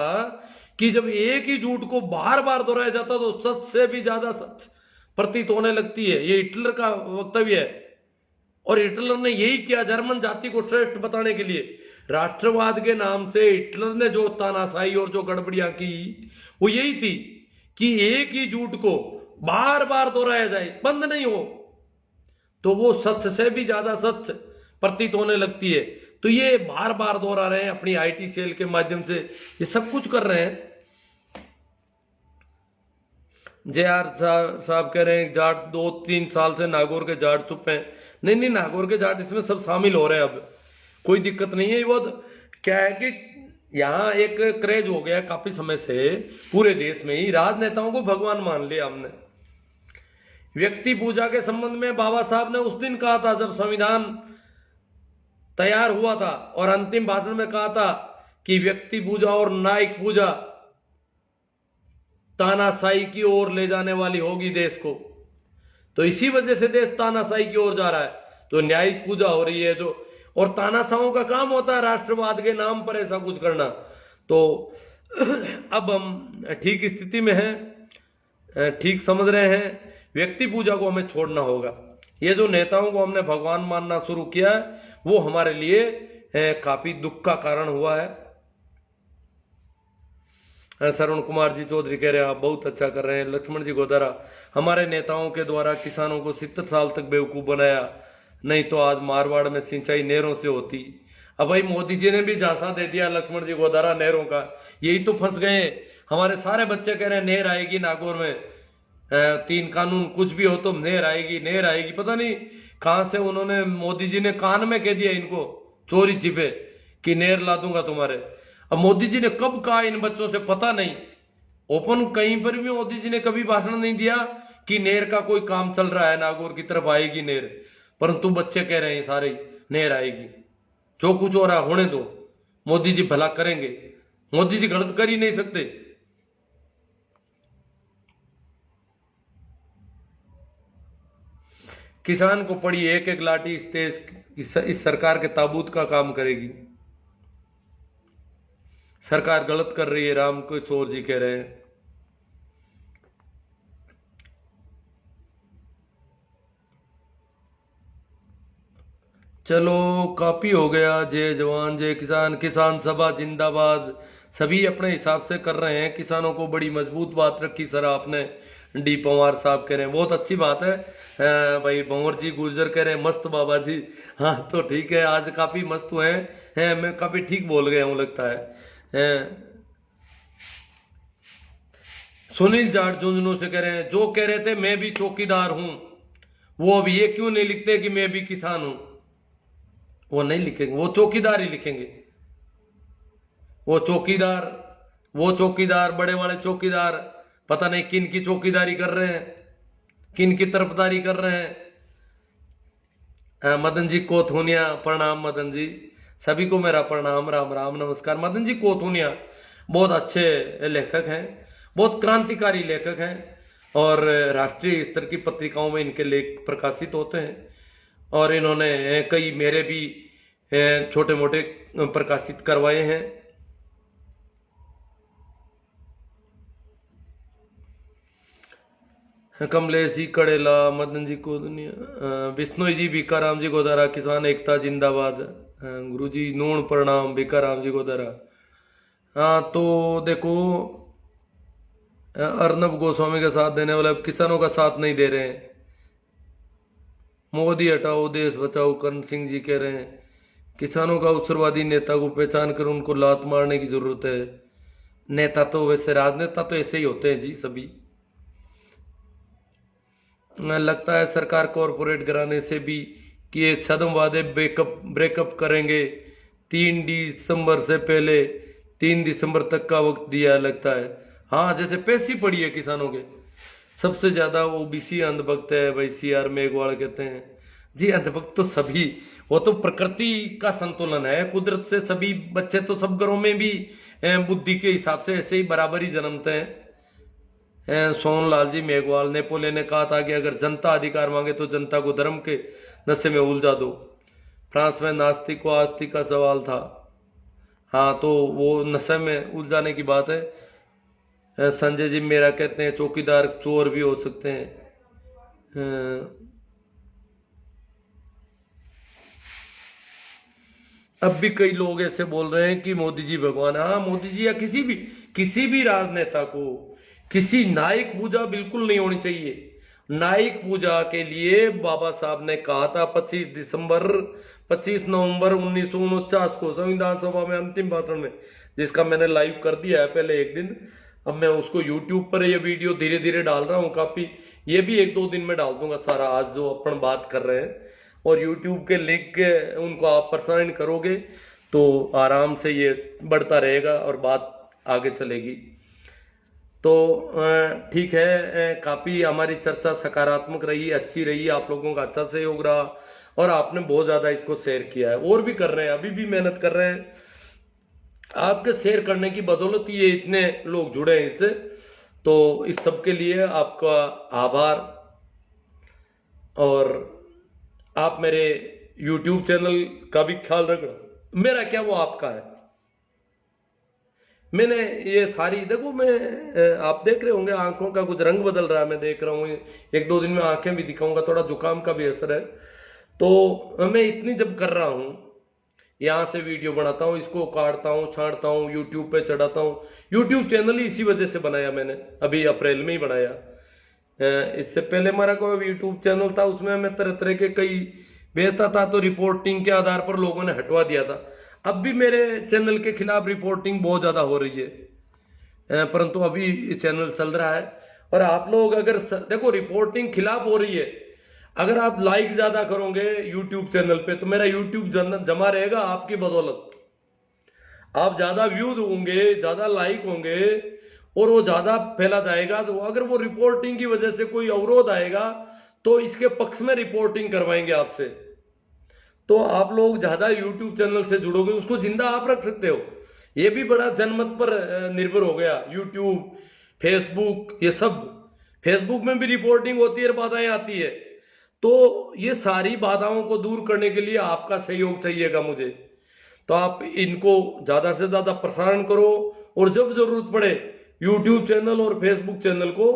कि जब एक ही झूठ को बार बार दोहराया जाता तो सच से भी ज्यादा सच प्रतीत होने लगती है। ये हिटलर का वक्तव्य है, और हिटलर ने यही किया जर्मन जाति को श्रेष्ठ बताने के लिए। राष्ट्रवाद के नाम से हिटलर ने जो तानाशाही और जो गड़बड़ियां की वो यही थी कि एक ही झूठ को बार बार दोहराया जाए, बंद नहीं हो, तो वो सच से भी ज्यादा सच प्रतीत होने लगती है। तो ये बार बार दोहरा रहे हैं अपनी आईटी सेल के माध्यम से, ये सब कुछ कर रहे हैं। जे.आर. साहब कह रहे हैं जाट 2-3 साल से नागौर के जाट चुप हैं। नहीं नहीं, नागौर के जाट इसमें सब शामिल हो रहे हैं, अब कोई दिक्कत नहीं है। वो क्या है कि यहाँ एक क्रेज हो गया काफी समय से पूरे देश में ही, राजनेताओं को भगवान मान लिया हमने। व्यक्ति पूजा के संबंध में बाबा साहब ने उस दिन कहा था जब संविधान तैयार हुआ था, और अंतिम भाषण में कहा था कि व्यक्ति पूजा और न्यायिक पूजा तानाशाही की ओर ले जाने वाली होगी देश को। तो इसी वजह से देश तानाशाही की ओर जा रहा है, तो न्यायिक पूजा हो रही है जो, और तानाशाहों का काम होता है राष्ट्रवाद के नाम पर ऐसा कुछ करना। तो अब हम ठीक स्थिति में हैं, ठीक समझ रहे हैं, व्यक्ति पूजा को हमें छोड़ना होगा। ये जो नेताओं को हमने भगवान मानना शुरू किया है वो हमारे लिए काफी दुख का कारण हुआ है। श्रवण कुमार जी चौधरी कह रहे हैं आप बहुत अच्छा कर रहे हैं। लक्ष्मण जी गोदारा, हमारे नेताओं के द्वारा किसानों को 70 साल तक बेवकूफ बनाया, नहीं तो आज मारवाड़ में सिंचाई नहरों से होती। अब भाई मोदी जी ने भी झांसा दे दिया लक्ष्मण जी गोदारा नहरों का, यही तो फंस गए। हमारे सारे बच्चे कह रहे हैं नहर आएगी नागौर में, 3 कानून कुछ भी हो तो नहर आएगी, नहर आएगी। पता नहीं कहां से उन्होंने, मोदी जी ने कान में कह दिया इनको चोरी छिपे कि नहर ला दूंगा तुम्हारे। अब मोदी जी ने कब कहा इन बच्चों से पता नहीं, ओपन कहीं पर भी मोदी जी ने कभी भाषण नहीं दिया कि नहर का कोई काम चल रहा है, नागौर की तरफ आएगी नहर, परंतु बच्चे कह रहे हैं सारे नहर आएगी। जो कुछ हो रहा होने दो, मोदी जी भला करेंगे, मोदी जी गलत कर ही नहीं सकते। किसान को पड़ी एक एक लाठी इस देश इस सरकार के ताबूत का काम करेगी। सरकार गलत कर रही है, राम किशोर जी कह रहे हैं। चलो काफी हो गया। जय जवान जय किसान, किसान सभा जिंदाबाद, सभी अपने हिसाब से कर रहे हैं। किसानों को बड़ी मजबूत बात रखी सर आपने। डी पंवार साहब कह रहे हैं बहुत अच्छी बात है। भाई भंवर जी गुर्जर कह रहे हैं मस्त बाबा जी। हाँ तो ठीक है, आज काफी मस्त हुए हैं, मैं काफी ठीक बोल गया हूँ लगता है। सुनील जाट झुंझुनू से कह रहे हैं जो कह रहे थे मैं भी चौकीदार हूं, वो अब ये क्यों नहीं लिखते कि मैं भी किसान हूं। वो नहीं लिखेंगे, वो चौकीदार ही लिखेंगे। वो चौकीदार बड़े वाले चौकीदार पता नहीं किन की चौकीदारी कर रहे हैं, किन की तरफदारी कर रहे हैं। मदन जी कोथुनिया, प्रणाम मदन जी, सभी को मेरा प्रणाम, राम राम नमस्कार। मदन जी कोथुनिया बहुत अच्छे लेखक हैं, बहुत क्रांतिकारी लेखक हैं, और राष्ट्रीय स्तर की पत्रिकाओं में इनके लेख प्रकाशित होते हैं, और इन्होंने कई मेरे भी छोटे मोटे प्रकाशित करवाए हैं। कमलेश जी कड़ेला, मदन जी को विष्णु जी, भीकाराम जी गोदारा, किसान एकता जिंदाबाद, गुरु जी नून प्रणाम, भीकाराम जी गोदारा। हाँ तो देखो अर्नब गोस्वामी का साथ देने वाले अब किसानों का साथ नहीं दे रहे हैं। मोदी हटाओ देश बचाओ, करण सिंह जी कह रहे हैं किसानों का अवसरवादी नेता को पहचान कर उनको लात मारने की जरूरत है। नेता तो वैसे राजनेता तो ऐसे ही होते हैं जी सभी। लगता है सरकार कॉरपोरेट घराने से भी कि ये छद्म वादे ब्रेकअप करेंगे। 3 दिसंबर से पहले 3 दिसंबर तक का वक्त दिया लगता है। हाँ जैसे पैसी पड़ी है किसानों के, सबसे ज्यादा ओबीसी अंधभक्त है भाई, CR मेघवाल कहते हैं जी। अंधभक्त तो सभी, वो तो प्रकृति का संतुलन है, कुदरत से सभी बच्चे तो सब घरों में भी बुद्धि के हिसाब से ऐसे ही बराबर ही जन्मते हैं। सोनलाल जी मेघवाल, नेपोलियन ने कहा था कि अगर जनता अधिकार मांगे तो जनता को धर्म के नशे में उलझा दो। फ्रांस में नास्तिक व आस्तिक का सवाल था। हाँ तो वो नशे में उलझाने की बात है, संजय जी मेरा कहते हैं चौकीदार चोर भी हो सकते हैं। अब भी कई लोग ऐसे बोल रहे हैं कि मोदी जी भगवान। हाँ, मोदी जी या किसी भी राजनेता को किसी न्यायिक पूजा बिल्कुल नहीं होनी चाहिए। न्यायिक पूजा के लिए बाबा साहब ने कहा था 25 नवंबर 1949 को संविधान सभा में अंतिम भाषण में, जिसका मैंने लाइव कर दिया है पहले एक दिन। अब मैं उसको यूट्यूब पर ये वीडियो धीरे धीरे डाल रहा हूँ काफी, ये भी 1-2 दिन में डाल दूंगा सारा, आज जो अपन बात कर रहे हैं। और यूट्यूब के लिंक उनको आप प्रसारण करोगे तो आराम से ये बढ़ता रहेगा और बात आगे चलेगी। तो ठीक है, काफ़ी हमारी चर्चा सकारात्मक रही, अच्छी रही, आप लोगों का अच्छा सहयोग रहा और आपने बहुत ज़्यादा इसको शेयर किया है, और भी कर रहे हैं, अभी भी मेहनत कर रहे हैं। आपके शेयर करने की बदौलत ये इतने लोग जुड़े हैं इससे, तो इस सब के लिए आपका आभार। और आप मेरे YouTube चैनल का भी ख्याल रखना, मेरा क्या वो आपका है। मैंने ये सारी देखो, मैं आप देख रहे होंगे आंखों का कुछ रंग बदल रहा है, मैं देख रहा हूँ। 1-2 दिन में आंखें भी दिखाऊंगा, थोड़ा जुकाम का भी असर है। तो मैं इतनी जब कर रहा हूँ, यहाँ से वीडियो बनाता हूँ, इसको काटता हूँ, छांटता हूँ, यूट्यूब पे चढ़ाता हूँ। यूट्यूब चैनल ही इसी वजह से बनाया मैंने, अभी अप्रैल में ही बनाया। इससे पहले हमारा कोई यूट्यूब चैनल था, उसमें मैं तरह तरह के कई भेजता था, तो रिपोर्टिंग के आधार पर लोगों ने हटवा दिया था। अब भी मेरे चैनल के खिलाफ रिपोर्टिंग बहुत ज़्यादा हो रही है, परंतु अभी चैनल चल रहा है। और आप लोग अगर देखो, रिपोर्टिंग खिलाफ हो रही है, अगर आप लाइक ज़्यादा करोगे यूट्यूब चैनल पे तो मेरा यूट्यूब जमा रहेगा आपकी बदौलत। आप ज़्यादा व्यूज होंगे, ज़्यादा लाइक होंगे और वो ज़्यादा फैला जाएगा। तो अगर वो रिपोर्टिंग की वजह से कोई अवरोध आएगा तो इसके पक्ष में रिपोर्टिंग करवाएंगे आपसे। तो आप लोग ज़्यादा यूट्यूब चैनल से जुड़ोगे, उसको जिंदा आप रख सकते हो। ये भी बड़ा जनमत पर निर्भर हो गया, यूट्यूब, फेसबुक, ये सब। फेसबुक में भी रिपोर्टिंग होती है, बाधाएं आती है। तो ये सारी बाधाओं को दूर करने के लिए आपका सहयोग चाहिएगा मुझे। तो आप इनको ज़्यादा से ज़्यादा प्रसारण करो, और जब जरूरत पड़े यूट्यूब चैनल और फेसबुक चैनल को,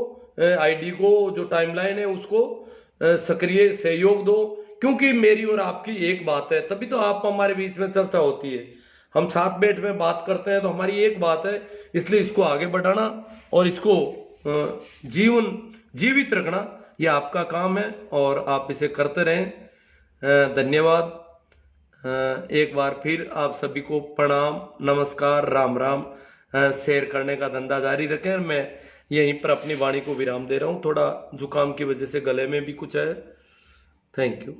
आईडी को, जो टाइमलाइन है उसको सक्रिय सहयोग दो। क्योंकि मेरी और आपकी एक बात है, तभी तो आप हमारे बीच में चर्चा होती है। हम साथ बैठ में बात करते हैं तो हमारी एक बात है, इसलिए इसको आगे बढ़ाना और इसको जीवित रखना, ये आपका काम है और आप इसे करते रहें। धन्यवाद। एक बार फिर आप सभी को प्रणाम, नमस्कार, राम राम। शेयर करने का धंधा जारी रखें। मैं यहीं पर अपनी वाणी को विराम दे रहा हूँ, थोड़ा जुकाम की वजह से गले में भी कुछ है। Thank you.